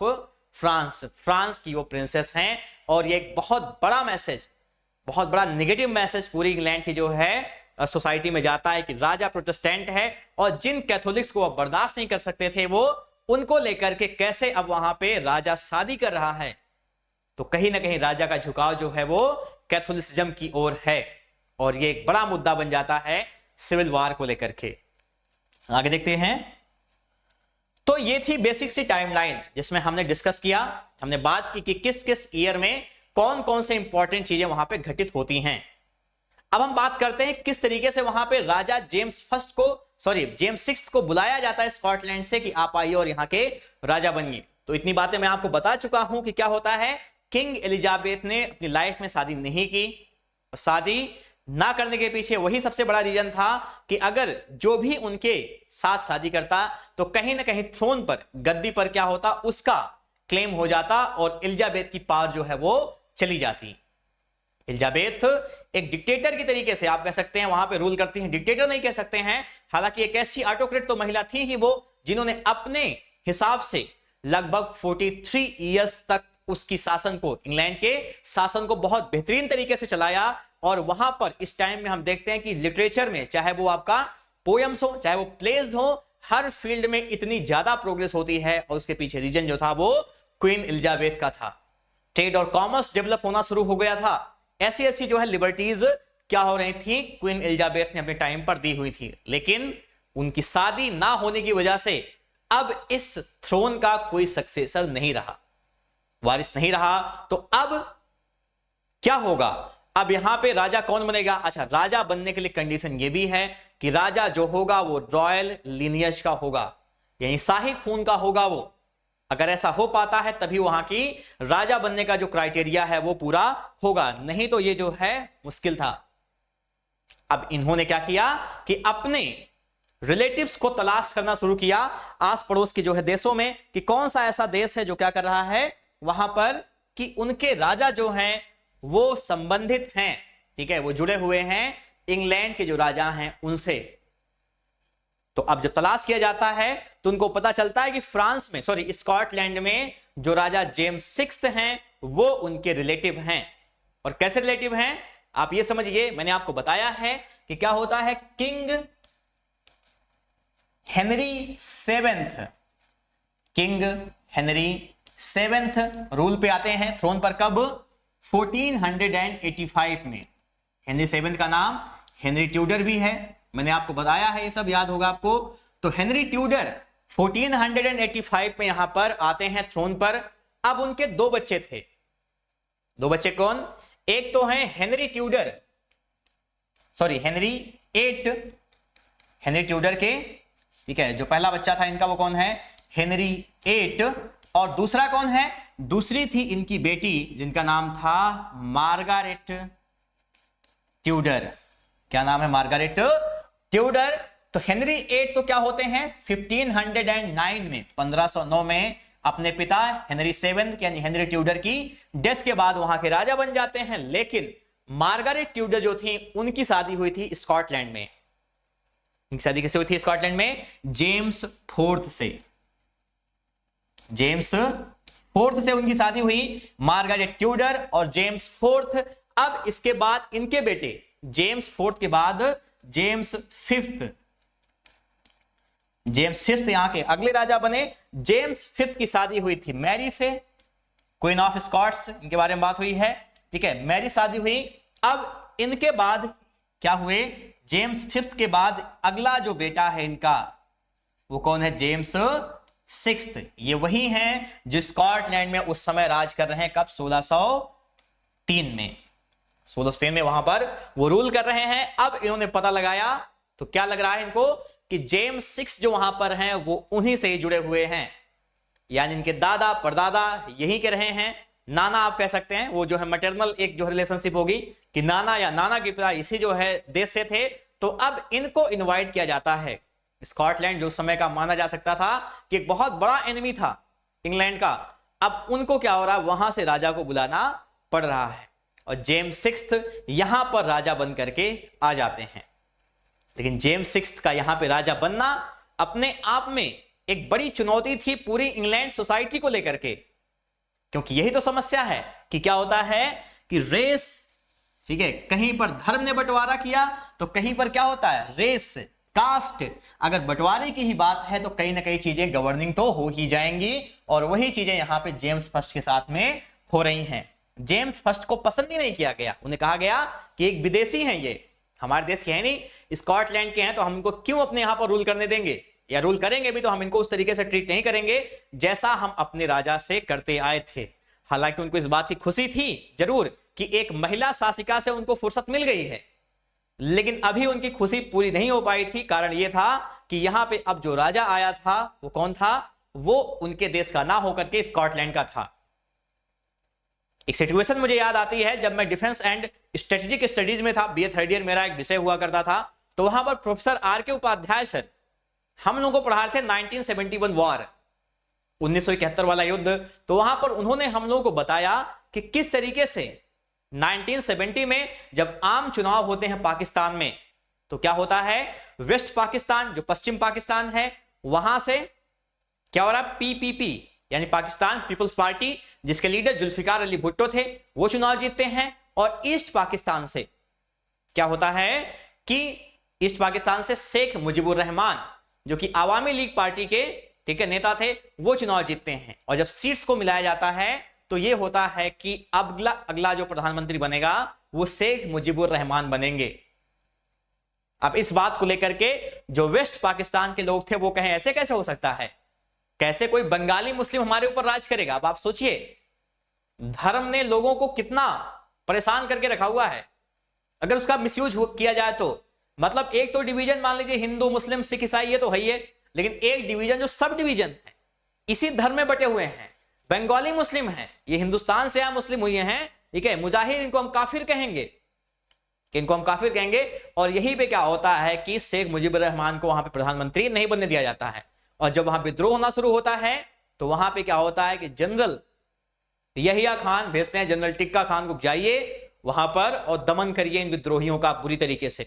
France. France की वो प्रिंसेस हैं। और ये एक बहुत बड़ा मैसेज, बहुत बड़ा नेगेटिव मैसेज पूरी इंग्लैंड की जो है सोसाइटी में जाता है कि राजा प्रोटेस्टेंट है और जिन कैथोलिक्स को अब बर्दाश्त नहीं कर सकते थे वो उनको लेकर के कैसे अब वहां पे राजा शादी कर रहा है। तो कहीं ना कहीं राजा का झुकाव जो है वो कैथोलिसिज्म की ओर है और ये एक बड़ा मुद्दा बन जाता है सिविल वॉर को लेकर के। आगे देखते हैं। तो ये थी बेसिक सी टाइमलाइन जिसमें हमने डिस्कस किया, हमने बात की कि किस किस ईयर में कौन कौन से इंपॉर्टेंट चीजें वहां पे घटित होती हैं। अब हम बात करते हैं किस तरीके से वहां पे राजा जेम्स सिक्स्थ को बुलाया जाता है स्कॉटलैंड से कि आप आइए और यहाँ के राजा बनिए। तो इतनी बातें मैं आपको बता चुका हूं कि क्या होता है। किंग एलिजाबेथ ने अपनी लाइफ में शादी नहीं की। शादी ना करने के पीछे वही सबसे बड़ा रीजन था कि अगर जो भी उनके साथ शादी करता तो कहीं ना कहीं थ्रोन पर, गद्दी पर क्या होता, उसका क्लेम हो जाता और एलिजाबेथ की पावर जो है वो चली जाती। एलिजाबेथ एक डिक्टेटर की तरीके से आप कह सकते हैं वहां पे रूल करती हैं, डिक्टेटर नहीं कह सकते हैं। हालांकि एक ऐसी ऑटोक्रेट तो महिला थी ही वो जिन्होंने अपने हिसाब से लगभग 43 इयर्स तक उसकी शासन को, इंग्लैंड के शासन को बहुत बेहतरीन तरीके से चलाया। और वहां पर इस टाइम में हम देखते हैं कि लिटरेचर में, चाहे वो आपका पोएम्स हो, चाहे वो प्लेज हो, हर फील्ड में इतनी ज्यादा प्रोग्रेस होती है। और उसके पीछे रीजन जो था वो क्वीन एलिजाबेथ का था। ट्रेड और कॉमर्स डेवलप होना शुरू हो गया था। ऐसी ऐसी जो है लिबर्टीज क्या हो रही थी, क्वीन एलिजाबेथ ने अपने टाइम पर दी हुई थी। लेकिन उनकी शादी ना होने की वजह से अब इस थ्रोन का कोई सक्सेसर नहीं रहा, वारिस नहीं रहा। तो अब क्या होगा? अब यहां पे राजा कौन बनेगा? अच्छा, राजा बनने के लिए कंडीशन ये भी है कि राजा जो होगा वो रॉयल लिनियज का होगा, यानी शाही खून का होगा वो। अगर ऐसा हो पाता है तभी वहां की राजा बनने का जो क्राइटेरिया है वो पूरा होगा, नहीं तो ये जो है मुश्किल था। अब इन्होंने क्या किया कि अपने रिलेटिव्स को तलाश करना शुरू किया आस पड़ोस के जो है देशों में, कि कौन सा ऐसा देश है जो क्या कर रहा है वहां पर कि उनके राजा जो हैं वो संबंधित हैं, ठीक है, वो जुड़े हुए हैं इंग्लैंड के जो राजा हैं उनसे। तो अब जब तलाश किया जाता है तो उनको पता चलता है कि फ्रांस में, सॉरी स्कॉटलैंड में जो राजा जेम्स सिक्स्थ हैं वो उनके रिलेटिव हैं। और कैसे रिलेटिव हैं आप ये समझिए, मैंने आपको बताया है कि क्या होता है, king Henry seventh, king Henry seventh rule पे आते हैं थ्रोन पर कब? 1485 में। हेनरी सेवेंथ का नाम हेनरी ट्यूडर भी है, मैंने आपको बताया है, ये सब याद होगा आपको। तो हेनरी ट्यूडर 1485 में यहां पर आते हैं थ्रोन पर। अब उनके दो बच्चे थे, दो बच्चे कौन? एक तो हैं Henry Tudor, sorry Henry eight, Henry Tudor के, ठीक है, जो पहला बच्चा था इनका वो कौन है? Henry eight. और दूसरा कौन है? दूसरी थी इनकी बेटी जिनका नाम था मार्गारेट ट्यूडर। क्या नाम है? Margaret Tudor. तो हेनरी एट तो क्या होते हैं 1509 में, 1509 में अपने पिता हेनरी सेवेंथ यानी हेनरी ट्यूडर की डेथ के बाद वहां के राजा बन जाते हैं। लेकिन मार्गारेट ट्यूडर जो थी उनकी शादी हुई थी स्कॉटलैंड में। इनकी शादी किससे हुई थी स्कॉटलैंड में? जेम्स फोर्थ से। जेम्स फोर्थ से उनकी शादी हुई, मार्गारेट ट्यूडर और जेम्स फोर्थ। अब इसके बाद इनके बेटे जेम्स फोर्थ के बाद जेम्स फिफ्थ, जेम्स फिफ्थ यहां के अगले राजा बने। जेम्स फिफ्थ की शादी हुई थी मैरी से, क्वीन ऑफ स्कॉट्स, इनके बारे में बात हुई है, ठीक है, मैरी शादी हुई। अब इनके बाद क्या हुए? जेम्स फिफ्थ के बाद अगला जो बेटा है इनका वो कौन है? James sixth. ये वही हैं जो स्कॉटलैंड में उस समय राज कर रहे हैं। कब? 1603 में, 1603 में वहां पर वो रूल कर रहे हैं। अब इन्होंने पता लगाया तो क्या लग रहा है इनको कि जेम्स सिक्स जो वहां पर हैं वो उन्हीं से ही जुड़े हुए हैं, यानी इनके दादा परदादा यहीं के रहे हैं। नाना आप कह सकते हैं, वो जो है मैटरनल एक जो रिलेशनशिप होगी कि नाना या नाना के पिता इसी जो है देश से थे। तो अब इनको इनवाइट किया जाता है। स्कॉटलैंड जो समय का माना जा सकता था कि एक बहुत बड़ा एनिमी था इंग्लैंड का, अब उनको क्या हो रहा है, वहां से राजा को बुलाना पड़ रहा है और जेम्स सिक्स्थ यहां पर राजा बन करके आ जाते हैं। लेकिन जेम्स सिक्स्थ का यहां पे राजा बनना अपने आप में एक बड़ी चुनौती थी पूरी इंग्लैंड सोसाइटी को लेकर के, क्योंकि यही तो समस्या है कि क्या होता है कि रेस, ठीक है, कहीं पर धर्म ने बंटवारा किया तो कहीं पर क्या होता है, रेस, कास्ट। अगर बंटवारे की ही बात है तो कहीं ना कहीं चीजें गवर्निंग तो हो ही जाएंगी, और वही चीजें यहां पे जेम्स फर्स्ट के साथ में हो रही हैं। जेम्स फर्स्ट को पसंद ही नहीं किया गया, उन्हें कहा गया कि एक विदेशी हैं, ये हमारे देश के हैं नहीं, स्कॉटलैंड के हैं, तो हम इनको क्यों अपने यहां पर रूल करने देंगे, या रूल करेंगे भी तो हम इनको उस तरीके से ट्रीट नहीं करेंगे जैसा हम अपने राजा से करते आए थे। हालांकि उनको इस बात की खुशी थी जरूर कि एक महिला शासिका से उनको फुर्सत मिल गई है, लेकिन अभी उनकी खुशी पूरी नहीं हो पाई थी। कारण यह था कि यहां पे अब जो राजा आया था वो कौन था? वो उनके देश का ना होकर के स्कॉटलैंड का था। एक सिचुएशन मुझे याद आती है, जब मैं डिफेंस एंड स्ट्रेटेजिक स्टडीज में था, बीए थर्ड ईयर मेरा एक विषय हुआ करता था, तो वहां पर प्रोफेसर आर के उपाध्याय सर हम लोगों को पढ़ा रहे थे 1971 वॉर, 1971 वाला युद्ध। तो वहां पर उन्होंने हम लोगों को बताया कि किस तरीके से 1970 में जब आम चुनाव होते हैं पाकिस्तान में, तो क्या होता है, वेस्ट पाकिस्तान जो पश्चिम पाकिस्तान है वहां से क्या हो रहा है, पीपीपी यानी पाकिस्तान पीपल्स पार्टी जिसके लीडर जुल्फिकार अली भुट्टो थे वो चुनाव जीतते हैं। और ईस्ट पाकिस्तान से क्या होता है कि ईस्ट पाकिस्तान से शेख मुजीबुर रहमान जो कि आवामी लीग पार्टी के, ठीक है, नेता थे, वो चुनाव जीतते हैं। और जब सीट्स को मिलाया जाता है तो यह होता है कि अगला जो प्रधानमंत्री बनेगा वो शेख मुजीबुर रहमान बनेंगे। अब इस बात को लेकर के जो वेस्ट पाकिस्तान के लोग थे वो कहें ऐसे कैसे हो सकता है, कैसे कोई बंगाली मुस्लिम हमारे ऊपर राज करेगा। अब आप सोचिए धर्म ने लोगों को कितना परेशान करके रखा हुआ है अगर उसका मिसयूज किया जाए तो। मतलब एक तो डिवीजन मान लीजिए हिंदू मुस्लिम सिख ईसाई ये तो है ही है, लेकिन एक डिवीजन जो सब डिवीजन है इसी धर्म में बटे हुए हैं, बंगाली मुस्लिम है, ये हिंदुस्तान से यहाँ मुस्लिम हुए हैं, ठीक है, मुजाहिर इनको हम काफिर कहेंगे, इनको हम काफिर कहेंगे। और यही पे क्या होता है कि शेख मुजीबुर रहमान को वहां पे प्रधानमंत्री नहीं बनने दिया जाता है, और जब वहां विद्रोह होना शुरू होता है तो वहां पे क्या होता है कि जनरल यहिया खान भेजते हैं जनरल टिक्का खान को, जाइए वहां पर और दमन करिए इन विद्रोहियों का, बुरी तरीके से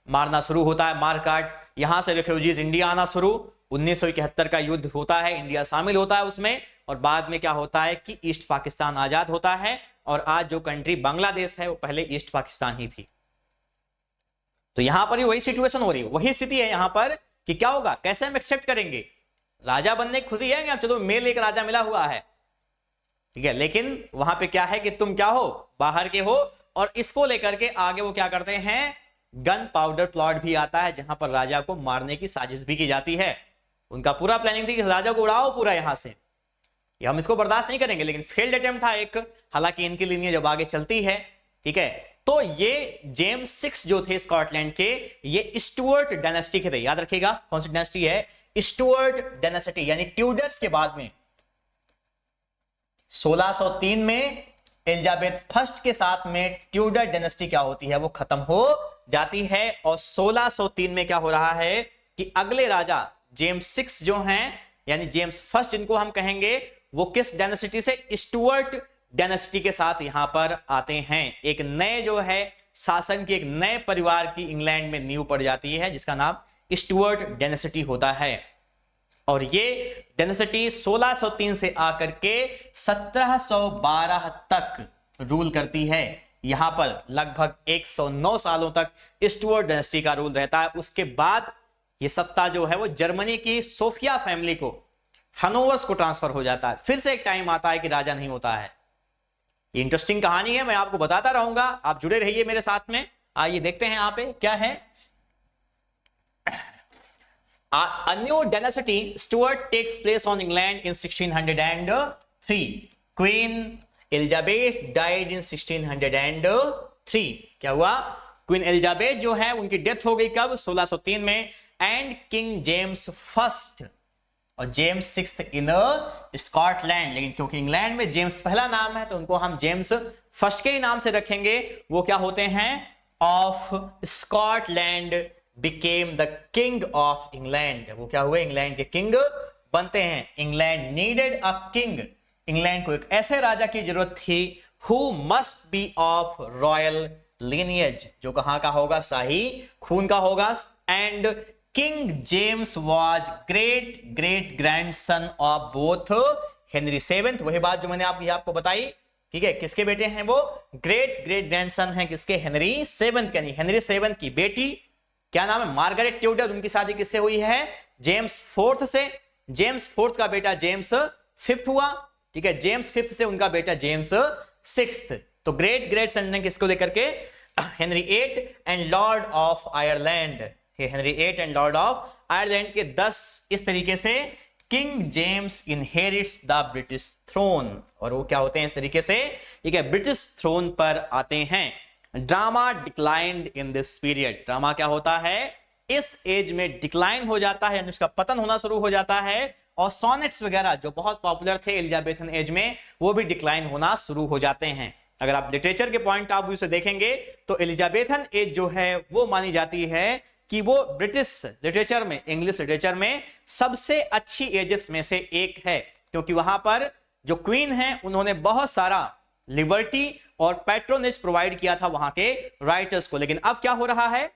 मारना शुरू होता है, मारकाट। यहां से रेफ्यूजीज इंडिया आना शुरू, 1971 का युद्ध होता है, इंडिया शामिल होता है उसमें, और बाद में क्या होता है कि ईस्ट पाकिस्तान आजाद होता है, और आज जो कंट्री बांग्लादेश है वो पहले ईस्ट पाकिस्तान ही थी। तो यहां पर भी वही सिचुएशन हो रही है, वही स्थिति है यहां पर कि क्या होगा, कैसे हम एक्सेप्ट करेंगे। राजा बनने की खुशी है कि चलो मेल एक राजा मिला हुआ है, ठीक है, लेकिन वहां पे क्या है कि तुम क्या हो, बाहर के हो। और इसको लेकर के आगे वो क्या करते हैं, गन पाउडर प्लॉट भी आता है जहां पर राजा को मारने की साजिश भी की जाती है। उनका पूरा प्लानिंग थी कि राजा को उड़ाओ पूरा यहां से, ये हम इसको बर्दाश्त नहीं करेंगे, लेकिन फेल्ड अटेम्प्ट था एक। हालांकि इनकी लिनियज जब आगे चलती है, ठीक है, तो ये जेम्स 6 जो थे स्कॉटलैंड के, ये स्टुअर्ट डायनेस्टी के थे। याद रखिएगा कौन सी डायनेस्टी है, स्टुअर्ट डायनेस्टी, यानी ट्यूडर्स के बाद में 1603 में एलिजाबेथ फर्स्ट के साथ में ट्यूडर डायनेस्टी क्या होती है, वो खत्म हो जाती है। और 1603 में क्या हो रहा है कि अगले राजा जेम्स 6 जो हैं, यानी जेम्स फर्स्ट जिनको हम कहेंगे, वो किस डायनेस्टी से, स्टुअर्ट डायनेस्टी के साथ यहां पर आते हैं। एक नए जो है शासन की, एक नए परिवार की इंग्लैंड में नींव पड़ जाती है जिसका नाम स्टुअर्ट डायनेस्टी होता है। और ये डायनेस्टी 1603 से आकर के 1712 तक रूल करती है। यहां पर लगभग 109 सालों तक स्टुअर्ट डायनेस्टी का रूल रहता है। उसके बाद ये सत्ता जो है वो जर्मनी की सोफिया फैमिली को, हनोवर्स को ट्रांसफर हो जाता है। फिर से एक टाइम आता है कि राजा नहीं होता है। ये इंटरेस्टिंग कहानी है, मैं आपको बताता रहूंगा, आप जुड़े रहिए मेरे साथ में। आइए देखते हैं यहां पे क्या है। A new dynasty Stuart takes place on England in 1603. Queen Elizabeth died in 1603. क्या हुआ, क्वीन एलिजाबेथ जो है उनकी डेथ हो गई कब, 1603 में। एंड किंग जेम्स फर्स्ट और जेम्स 6 इन स्कॉटलैंड, लेकिन क्योंकि इंग्लैंड में जेम्स पहला नाम है तो उनको हम जेम्स फर्स्ट के ही नाम से रखेंगे। वो क्या होते हैं, of Scotland became the king of England। वो क्या हुए, इंग्लैंड के किंग बनते हैं। England needed a king। England को एक ऐसे राजा की जरूरत थी who must be of royal lineage, जो कहां का होगा, शाही खून का होगा। And king James was great great grandson of both Henry 7। वही बात जो मैंने आपको बताई, ठीक है, किसके बेटे हैं वो, ग्रेट ग्रेट ग्रैंडसन हैं किसके, हेनरी 7, यानी हेनरी 7 की बेटी क्या नाम है, मार्गरेट ट्यूडर। उनकी शादी किससे हुई है, जेम्स 4 से। जेम्स 4 का बेटा जेम्स 5 हुआ, ठीक है, जेम्स 5 से उनका बेटा जेम्स 6। तो ग्रेट ग्रेट सन ने किसको लेकर के, Henry 8 and lord of Ireland. Henry 8 and lord of Ireland के 10। इस तरीके से king James inherits the British throne, और वो क्या होते हैं इस तरीके से, ठीक है, ब्रिटिश थ्रोन पर आते हैं। Drama declined in this period. Drama क्या होता है, इस एज में डिक्लाइन हो जाता है, यानी उसका पतन होना शुरू हो जाता है। और सोनेट्स वगैरह जो बहुत पॉपुलर थे एलिजाबेथन एज में, वो भी डिक्लाइन होना शुरू हो जाते हैं। अगर आप लिटरेचर के पॉइंट ऑफ व्यू से देखेंगे तो एलिजाबेथन एज जो है वो मानी जाती है कि वो ब्रिटिश लिटरेचर में, इंग्लिश लिटरेचर में सबसे अच्छी एजेस में से एक है, क्योंकि वहां पर जो क्वीन है उन्होंने बहुत सारा लिबर्टी और पैट्रोनेज प्रोवाइड किया था वहां के राइटर्स को। लेकिन अब क्या हो रहा है,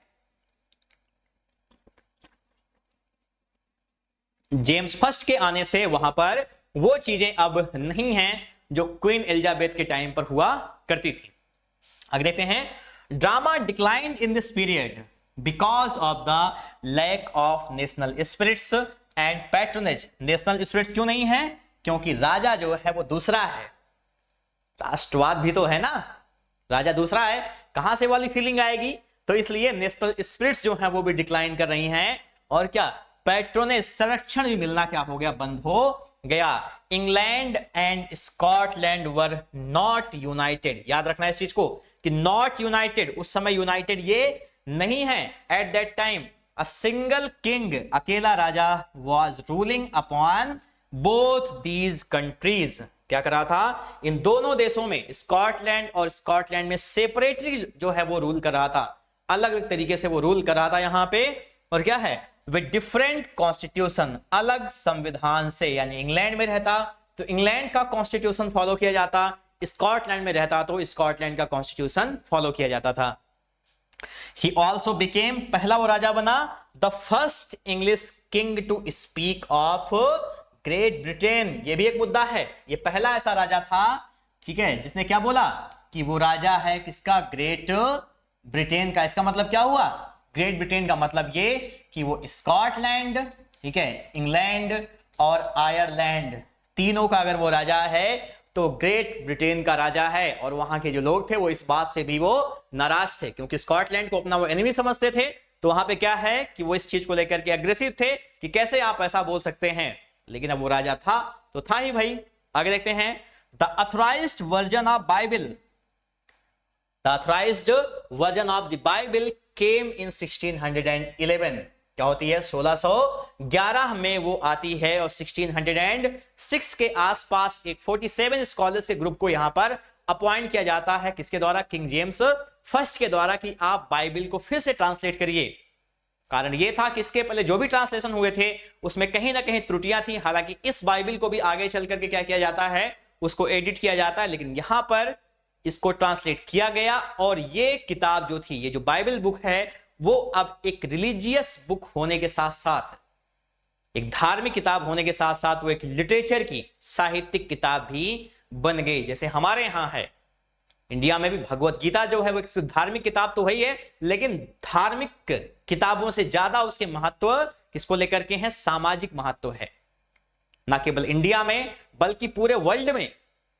जेम्स फर्स्ट के आने से वहां पर वो चीजें अब नहीं हैं जो क्वीन एलिजाबेथ के टाइम पर हुआ करती थी। आगे देखते हैं, drama declined in this period because of the lack of national spirits and patronage. National spirits क्यों नहीं है, क्योंकि राजा जो है वो दूसरा है, राष्ट्रवाद भी तो है ना, राजा दूसरा है, कहां से वाली फीलिंग आएगी। तो इसलिए नेशनल स्पिरिट्स जो है वो भी डिक्लाइन कर रही हैं। और क्या, पैट्रोनेज संरक्षण भी मिलना क्या हो गया, बंद हो गया। England and Scotland were not United. याद रखना इस चीज को कि नॉट यूनाइटेड, उस समय यूनाइटेड ये नहीं है। At that time a single king, अकेला राजा, was ruling upon both these countries. क्या कर रहा था? इन दोनों देशों में, स्कॉटलैंड और स्कॉटलैंड में सेपरेटली जो है वो रूल कर रहा था, अलग अलग तरीके से वो रूल कर रहा था यहां पे। और क्या है? विद डिफरेंट कॉन्स्टिट्यूशन, अलग संविधान से। यानी इंग्लैंड में रहता तो इंग्लैंड का कॉन्स्टिट्यूशन फॉलो किया जाता, स्कॉटलैंड में रहता तो स्कॉटलैंड का कॉन्स्टिट्यूशन फॉलो किया जाता था। He also became, पहला वो राजा बना, the first English king to speak of great Britain. ये भी एक मुद्दा है, ये पहला ऐसा राजा था, ठीक है, जिसने क्या बोला कि वो राजा है किसका? ग्रेट ब्रिटेन का। इसका मतलब क्या हुआ? ग्रेट ब्रिटेन का मतलब ये कि वो स्कॉटलैंड, ठीक है, इंग्लैंड और आयरलैंड तीनों का अगर वो राजा है तो ग्रेट ब्रिटेन का राजा है। और वहां के जो लोग थे वो इस बात से भी वो नाराज थे, क्योंकि स्कॉटलैंड को अपना वो एनिमी समझते थे। तो वहां पे क्या है कि वो इस चीज को लेकर के अग्रेसिव थे कि कैसे आप ऐसा बोल सकते हैं। लेकिन अब वो राजा था तो था ही भाई। आगे देखते हैं। The authorised version of Bible, the authorised version of the Bible came in 1611। क्या होती है? 1611 में वो आती है। और 1606 के आसपास एक 47 स्कॉलर्स के ग्रुप को यहां पर अपॉइंट किया जाता है। किसके द्वारा? किंग जेम्स फर्स्ट के द्वारा, कि आप बाइबल को फिर से ट्रांसलेट करिए। कारण यह था कि इसके पहले जो भी ट्रांसलेशन हुए थे उसमें कहीं ना कहीं त्रुटियां थी। हालांकि इस बाइबल को भी आगे चल करके क्या किया जाता है, उसको एडिट किया जाता है, लेकिन यहां पर इसको ट्रांसलेट किया गया। और ये किताब जो थी, ये जो बाइबल बुक है, वो अब एक रिलीजियस बुक होने के साथ साथ, एक धार्मिक किताब होने के साथ साथ, वो एक लिटरेचर की, साहित्यिक किताब भी बन गई। जैसे हमारे यहां है इंडिया में भी भगवत गीता जो है वो एक धार्मिक किताब तो वही है, लेकिन धार्मिक किताबों से ज्यादा उसके महत्व किसको लेकर के हैं? सामाजिक महत्व है। ना केवल इंडिया में बल्कि पूरे वर्ल्ड में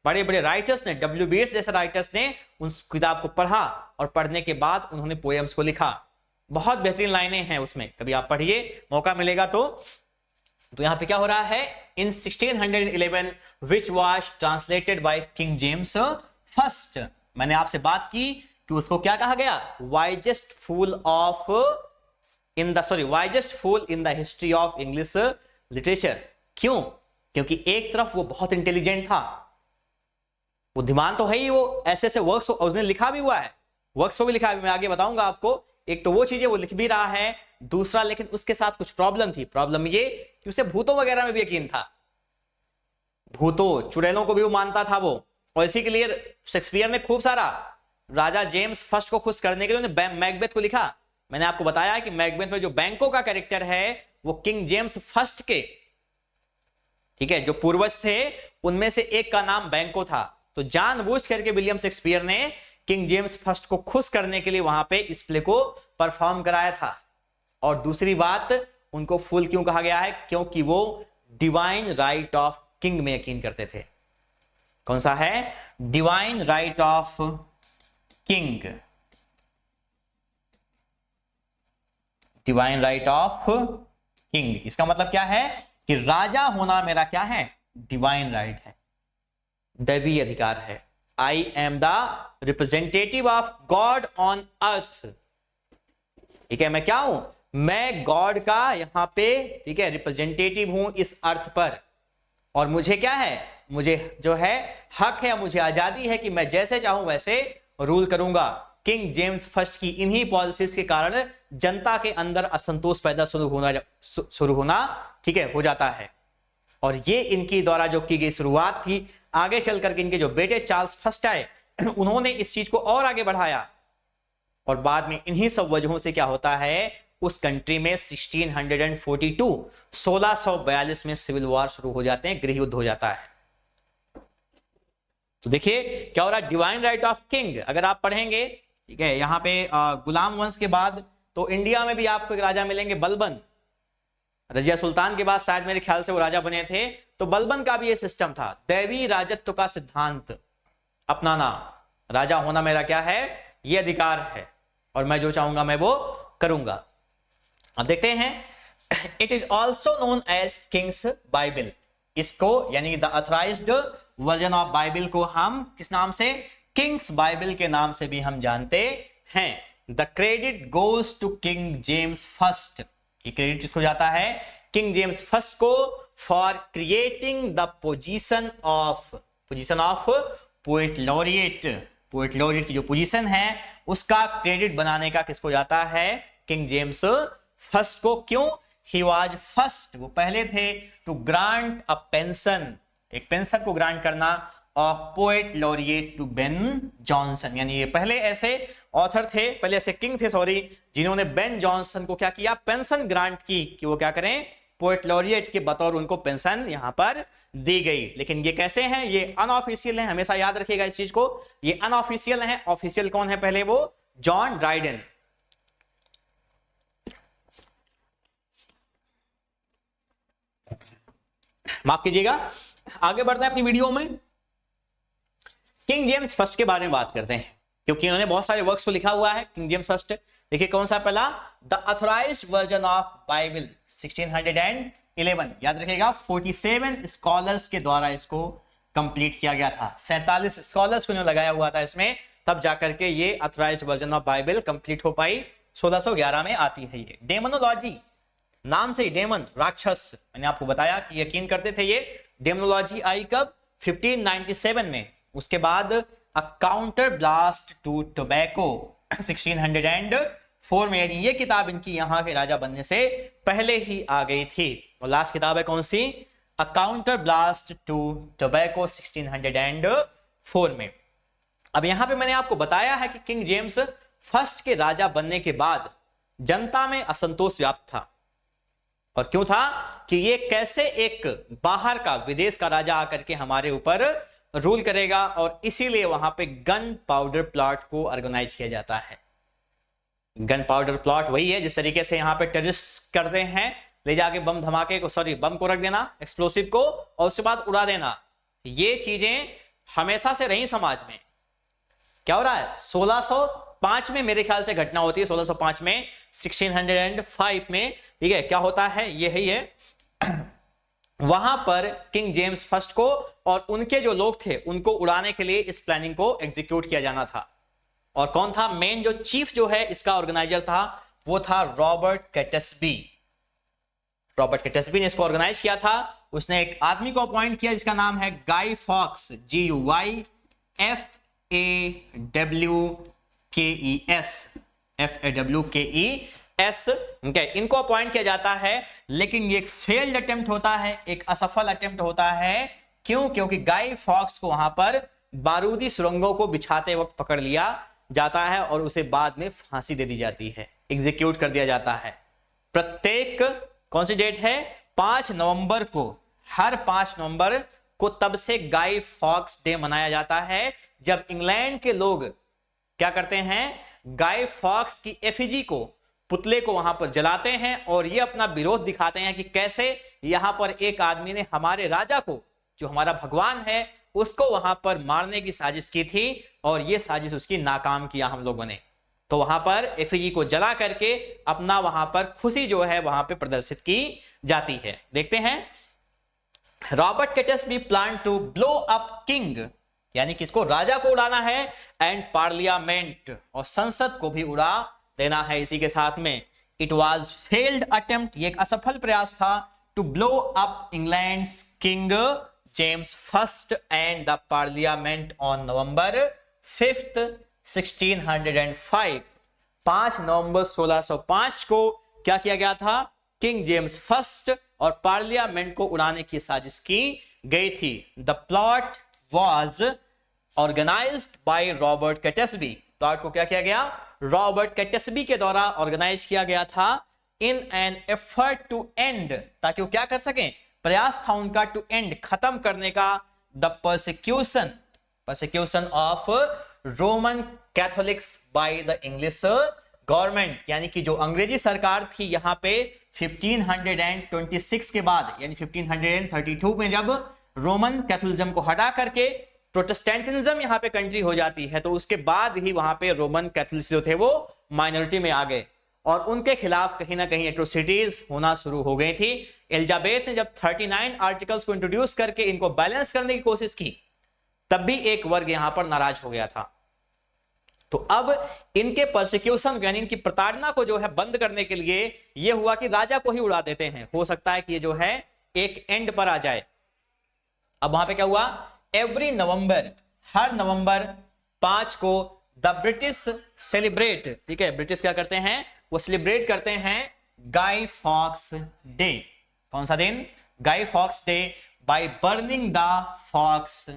बड़े बड़े राइटर्स ने, WBS जैसे राइटर्स ने उस किताब को पढ़ा और पढ़ने के बाद उन्होंने पोएम्स को लिखा। बहुत बेहतरीन लाइनें हैं उसमें, कभी आप पढ़िए, मौका मिलेगा तो यहां पे क्या हो रहा है? In 1611 which was translated by king James first. मैंने आपसे बात की कि उसको क्या कहा गया? Wisest fool in the history of English literature. क्यों? क्योंकि एक तरफ वो बहुत इंटेलिजेंट था, बुद्धिमान तो है ही, वो ऐसे ऐसे वर्क्स उसने लिखा भी हुआ है, वर्क्स को भी लिखा है, मैं आगे बताऊंगा आपको। एक तो वो चीजें वो लिख भी रहा है, दूसरा लेकिन उसके साथ कुछ प्रॉब्लम थी। प्रॉब्लम ये कि उसे भूतों वगैरह में भी यकीन था, भूतों चुड़ैलों को भी वो मानता था वो। और इसी के लिए शेक्सपियर ने खूब सारा राजा जेम्स फर्स्ट को खुश करने के लिए मैकबेथ को लिखा। मैंने आपको बताया कि मैकबेथ में जो बैंको का कैरेक्टर है वो किंग जेम्स फर्स्ट के, ठीक है, जो पूर्वज थे उनमें से एक का नाम बैंको था। तो जानबूझ करके विलियम शेक्सपियर ने किंग जेम्स फर्स्ट को खुश करने के लिए वहां पे इस प्ले को परफॉर्म कराया था। और दूसरी बात, उनको फूल क्यों कहा गया है? क्योंकि वो डिवाइन राइट ऑफ किंग में यकीन करते थे। कौन सा है? Divine right of king, divine right of king. इसका मतलब क्या है कि राजा होना मेरा क्या है? डिवाइन राइट है, दैवीय अधिकार है। I am the representative of God on अर्थ। ठीक है, मैं क्या हूं? मैं गॉड का यहां पे, ठीक है, रिप्रेजेंटेटिव हूं इस अर्थ पर। और मुझे क्या है? मुझे जो है हक है, मुझे आजादी है कि मैं जैसे चाहूं वैसे रूल करूंगा। किंग जेम्स फर्स्ट की इन्हीं पॉलिसीज के कारण जनता के अंदर असंतोष पैदा शुरू होना, ठीक है, हो जाता है। और ये इनकी द्वारा जो की गई शुरुआत थी, आगे चल करके इनके जो बेटे चार्ल्स फर्स्ट आए उन्होंने इस चीज को और आगे बढ़ाया। और बाद में इन्हीं सब वजहों से क्या होता है, उस कंट्री में 1642 में सिविल वॉर शुरू हो जाते हैं, गृह युद्ध हो जाता है। तो देखिए क्या हो रहा है, डिवाइन राइट ऑफ किंग अगर आप पढ़ेंगे, ठीक है, यहां पे गुलाम वंश के बाद तो इंडिया में भी आपको एक राजा मिलेंगे बलबन। रजिया सुल्तान के बाद शायद मेरे ख्याल से वो राजा बने थे। तो बलबन का भी ये सिस्टम था, दैवी राजत्व का सिद्धांत अपनाना। राजा होना मेरा क्या है? ये अधिकार है, और मैं जो चाहूंगा मैं वो करूंगा। अब देखते हैं, it is also known as king's Bible. इसको यानी the authorised version of Bible को हम किस नाम से, किंग्स बाइबल के नाम से भी हम जानते हैं। The credit goes to king James first, ये क्रेडिट किसको जाता है, किंग जेम्स फर्स्ट को, for creating the position of poet laureate. Poet laureate की जो पोजीशन है उसका क्रेडिट बनाने का किसको जाता है, किंग जेम्स फर्स्ट को। क्यों, ही वाज फर्स्ट, वो पहले थे, टू ग्रांट अ पेंशन, एक पेंशन को ग्रांट करना, of poet laureate to Ben Johnson, यानी ये पहले ऐसे ऑथर थे, पहले ऐसे किंग थे सॉरी, जिन्होंने बेन जॉनसन को क्या किया, पेंशन ग्रांट की कि वो क्या करें, पोएट लॉरिएट के बतौर उनको पेंशन यहां पर दी गई। लेकिन ये कैसे हैं, ये अनऑफिशियल है, हमेशा याद रखिएगा इस चीज को, ये अनऑफिशियल है। ऑफिशियल कौन है पहले, वो जॉन ड्राइडन। माफ कीजिएगा, आगे बढ़ते हैं अपनी वीडियो में। किंग जेम्स फर्स्ट के बारे में बात करते हैं, क्योंकि उन्होंने बहुत सारे वर्क्स को लिखा हुआ है। किंग जेम्स फर्स्ट देखिए कौन सा, पहला the authorised version of Bible 1611, याद रखिएगा 47 स्कॉलर्स के द्वारा इसको कंप्लीट किया गया था, 47 स्कॉलर्स को लगाया हुआ था इसमें, तब जाकर के ये authorised version of Bible complete हो पाई। 1611 में आती है ये। डेमोनोलॉजी, नाम से ही डेमन राक्षस, मैंने आपको बताया कि यकीन करते थे ये। डेमोनोलॉजी आई कब, 1597 में। उसके बाद a counter blast to tobacco 1604 में, यानी ये किताब इनकी यहाँ के राजा बनने से पहले ही आ गई थी। और लास्ट किताब है कौन सी, a counter blast to tobacco 1604 में। अब यहां पे मैंने आपको बताया है कि किंग जेम्स फर्स्ट के राजा बनने के बाद जनता में असंतोष व्याप्त था। और क्यों था, कि ये कैसे एक बाहर का, विदेश का राजा आकर के हमारे ऊपर रूल करेगा, और इसीलिए वहां पे गन पाउडर प्लॉट को ऑर्गेनाइज किया जाता है। गन पाउडर प्लॉट वही है जिस तरीके से यहां पे टेररिस्ट करते हैं, ले जाके बम धमाके को, सॉरी बम को रख देना, एक्सप्लोसिव को, और उसके बाद उड़ा देना। ये चीजें हमेशा से रही समाज में। क्या हो रहा है, 1605 में मेरे ख्याल से घटना होती है, 1605 में, 1605 में, ठीक है। क्या होता है, यही है वहां पर किंग जेम्स फर्स्ट को और उनके जो लोग थे उनको उड़ाने के लिए इस प्लानिंग को एग्जीक्यूट किया जाना था। और कौन था मेन, जो चीफ जो है इसका ऑर्गेनाइजर था, वो था रॉबर्ट कैटसबी। रॉबर्ट कैटसबी ने इसको ऑर्गेनाइज किया था। उसने एक आदमी को अपॉइंट किया जिसका नाम है गाई फॉक्स, GUYFAWKES, इनको अपॉइंट किया जाता है। लेकिन ये एक फेल्ड अटेम्प्ट होता है, एक असफल अटेम्प्ट होता है। क्यों, क्योंकि गाई फॉक्स को वहां पर बारूदी सुरंगों को बिछाते वक्त पकड़ लिया जाता है और उसे बाद में फांसी दे दी जाती है, एग्जीक्यूट कर दिया जाता है। प्रत्येक कौन सी डेट है, 5 नवंबर को, हर 5 नवंबर को तब से गाई फॉक्स डे मनाया जाता है, जब इंग्लैंड के लोग क्या करते हैं, गाई फॉक्स की एफिजी को, पुतले को वहां पर जलाते हैं और ये अपना विरोध दिखाते हैं कि कैसे यहां पर एक आदमी ने हमारे राजा को, जो हमारा भगवान है, उसको वहां पर मारने की साजिश की थी और ये साजिश उसकी नाकाम किया हम लोगों ने। तो वहां पर एफिजी को जला करके अपना वहां पर खुशी जो है वहां पे प्रदर्शित की जाती है। देखते हैं, Robert Catesby plan to blow up king, यानी किसको, राजा को उड़ाना है, एंड पार्लियामेंट, और संसद को भी उड़ा देना है इसी के साथ में। इट वॉज फेल्ड अटेम्प्ट, ये एक असफल प्रयास था, to blow up England's king James first and the parliament on November 5th 1605। 5 नवंबर 1605 को क्या किया गया था, किंग जेम्स फर्स्ट और पार्लियामेंट को उड़ाने की साजिश की गई थी। The plot was organised by Robert Catesby, plot को क्या किया गया, रॉबर्ट कैटसबी के द्वारा ऑर्गेनाइज किया गया था, in an effort to end, ताकि वो क्या कर सकें, प्रयास था उनका, टू एंड, खत्म करने का, the persecution of Roman Catholics by the English government, यानी कि जो अंग्रेजी सरकार थी यहां पे 1526 के बाद, यानी 1532 में जब रोमन कैथोलिज्म को हटा करके प्रोटेस्टेंटिज्म यहां पे कंट्री हो जाती है, तो उसके बाद ही वहां पे रोमन कैथोलिक्स जो थे वो माइनॉरिटी में आ गए। और उनके खिलाफ कहीं ना कहीं एट्रोसिटीज होना शुरू हो गई थी। एलिजाबेथ ने जब 39 आर्टिकल्स को इंट्रोड्यूस करके इनको बैलेंस करने की कोशिश की, तब भी एक वर्ग यहां पर नाराज हो गया था। तो अब इनके परसिक्यूशन यानी इनकी प्रताड़ना को जो है बंद करने के लिए यह हुआ कि राजा को ही उड़ा देते हैं, हो सकता है कि ये जो है एक एंड पर आ जाए। अब वहां पे क्या हुआ, एवरी नवंबर, हर नवंबर 5 को द ब्रिटिश सेलिब्रेट, ठीक है, ब्रिटिश क्या करते हैं, वो सेलिब्रेट करते हैं गाय फॉक्स डे। कौन सा दिन, Guy Fawkes day, by burning the Fawkes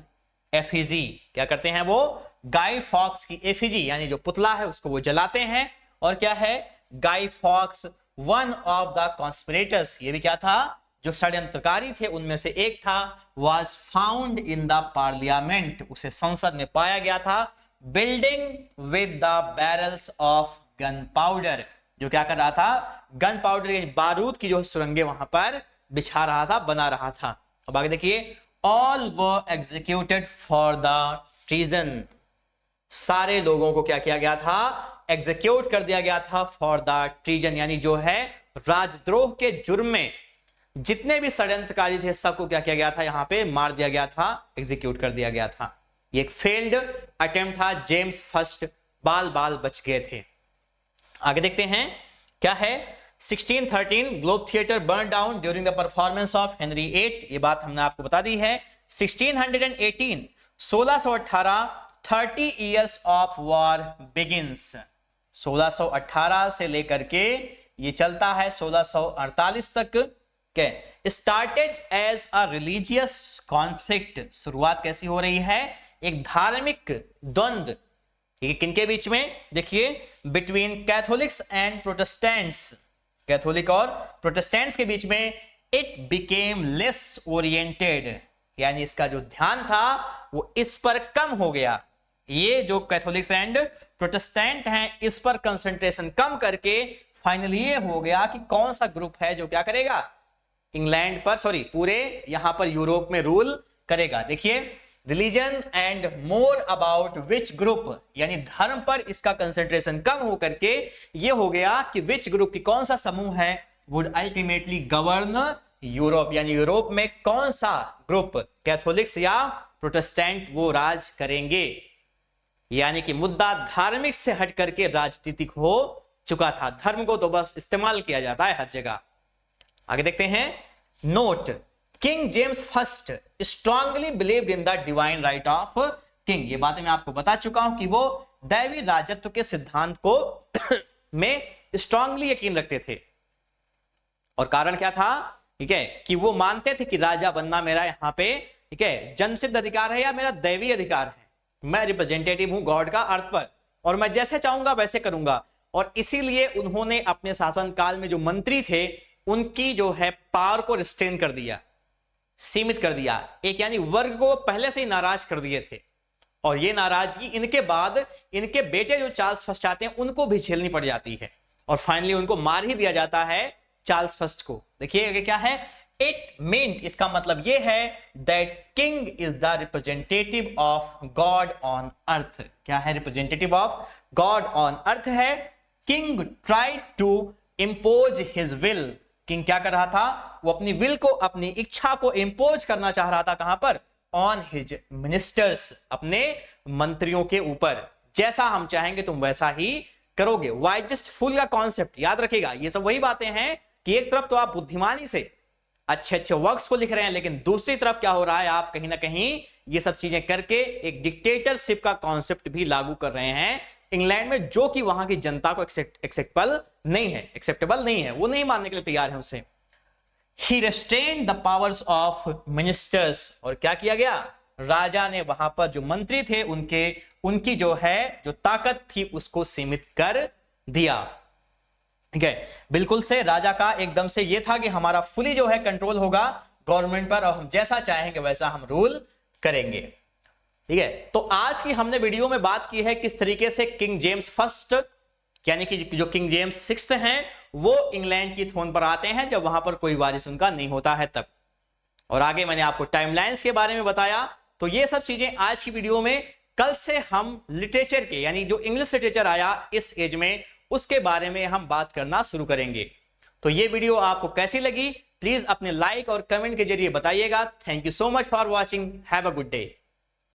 effigy. क्या करते हैं वो, गाय फॉक्स की एफिजी यानी जो पुतला है उसको वो जलाते हैं। और क्या है, Guy Fawkes one of the conspirators, ये भी क्या था, जो षड्यंत्रकारी थे उनमें से एक था, was found in the parliament, उसे संसद में पाया गया था, building with the barrels of gun powder, जो क्या कर रहा था, गन पाउडर बारूद की जो सुरंगें वहां पर बिछा रहा था, बना रहा था। अब आगे देखिए, all were executed for the treason, सारे लोगों को क्या किया गया था, एग्जीक्यूट कर दिया गया था फॉर द ट्रीजन, यानी जो है राजद्रोह के जुर्म में जितने भी षड्यंत्रकारी थे सबको क्या किया गया था, यहां पे मार दिया गया था, एग्जीक्यूट कर दिया गया था। ये एक फेल्ड अटेम्प्ट था, जेम्स फर्स्ट बाल बाल बच गए थे। आगे देखते हैं क्या है, 1613 globe theatre burn down during the performance of Henry VIII, ये बात हमने आपको बता दी है। 1618 1618 30 इयर्स ऑफ वॉर बिगिंस, 1618 से लेकर के ये चलता है 1648 तक। Started as a religious conflict, शुरुआत कैसी हो रही है, एक धार्मिक द्वंद्व, ठीक है, किनके बीच में, देखिए, between Catholics and Protestants, Catholic और प्रोटेस्टेंट्स के बीच में। इट बिकेम लेस ओरिएंटेड, यानी इसका जो ध्यान था वो इस पर कम हो गया। ये जो कैथोलिक्स एंड प्रोटेस्टेंट हैं इस पर कंसंट्रेशन कम करके फाइनली ये हो गया कि कौन सा ग्रुप है जो क्या करेगा, इंग्लैंड पर, सॉरी, पूरे यहां पर यूरोप में रूल करेगा। देखिए, religion and more about which group, यानी धर्म पर इसका कंसंट्रेशन कम हो करके ये हो गया कि विच ग्रुप की कौन सा समूह है वुड अल्टीमेटली गवर्न यूरोप, यानी यूरोप में कौन सा ग्रुप, कैथोलिक्स या प्रोटेस्टेंट, वो राज करेंगे। यानी कि मुद्दा धार्मिक से हट करके राजनीतिक हो चुका था, धर्म को तो बस इस्तेमाल किया जाता है हर जगह। आगे देखते हैं, note, king James first strongly believed in the divine right of king, ये बातें मैं आपको बता चुका हूं कि वो दैवी राजत्व के सिद्धांत को में स्ट्रांगली यकीन रखते थे। और कारण क्या था, ठीक है, कि वो मानते थे कि राजा बनना मेरा यहां पे, ठीक है, जन्मसिद्ध अधिकार है या मेरा दैवी अधिकार है, मैं रिप्रेजेंटेटिव हूं गॉड का अर्थ पर, और मैं जैसे चाहूंगा वैसे करूंगा। और इसीलिए उन्होंने अपने शासनकाल में जो मंत्री थे उनकी जो है पावर को रिस्ट्रेन कर दिया, सीमित कर दिया, एक यानी वर्ग को पहले से ही नाराज कर दिए थे। और ये नाराजगी इनके बाद इनके बेटे जो चार्ल्स फर्स्ट आते हैं उनको भी झेलनी पड़ जाती है, और फाइनली उनको मार ही दिया जाता है चार्ल्स फर्स्ट को। देखिए क्या है, इट मींट, इसका मतलब यह है that king is the representative of God on earth. क्या है, representative of God on earth है। King tried to impose his will, king क्या कर रहा था, वो अपनी विल को, अपनी इच्छा को इंपोज करना चाह रहा था, कहां पर, ऑन हिज मिनिस्टर्स, अपने मंत्रियों के ऊपर, जैसा हम चाहेंगे तुम वैसा ही करोगे। वाइजेस्ट फुल का कॉन्सेप्ट याद रखिएगा, ये सब वही बातें हैं कि एक तरफ तो आप बुद्धिमानी से अच्छे अच्छे वर्क्स को लिख रहे हैं, लेकिन दूसरी तरफ क्या हो रहा है, आप कहीं ना कहीं ये सब चीजें करके एक डिक्टेटरशिप का कॉन्सेप्ट भी लागू कर रहे हैं इंग्लैंड में, जो कि वहां की जनता को एक्सेप्टेबल नहीं है, वो नहीं मानने के लिए तैयार है उसे। He restrained the powers of ministers, और क्या किया गया, राजा ने वहां पर जो मंत्री थे उनकी जो है जो ताकत थी उसको सीमित कर दिया। ठीक है, बिल्कुल से राजा का एकदम से ये था कि हमारा फुली जो है कंट्रोल होगा गवर्नमेंट पर, और हम जैसा चाहेंगे वैसा हम रूल करेंगे। ठीक है, तो आज की हमने वीडियो में बात की है किस तरीके से किंग जेम्स फर्स्ट, यानी कि जो किंग जेम्स सिक्स्थ हैं, वो इंग्लैंड की थ्रोन पर आते हैं जब वहां पर कोई वारिस उनका नहीं होता है तब। और आगे मैंने आपको टाइमलाइंस के बारे में बताया। तो ये सब चीजें आज की वीडियो में, कल से हम लिटरेचर के, यानी जो इंग्लिश लिटरेचर आया इस एज में उसके बारे में हम बात करना शुरू करेंगे। तो ये वीडियो आपको कैसी लगी प्लीज अपने लाइक और कमेंट के जरिए बताइएगा। Thank you so much for watching, have a good day.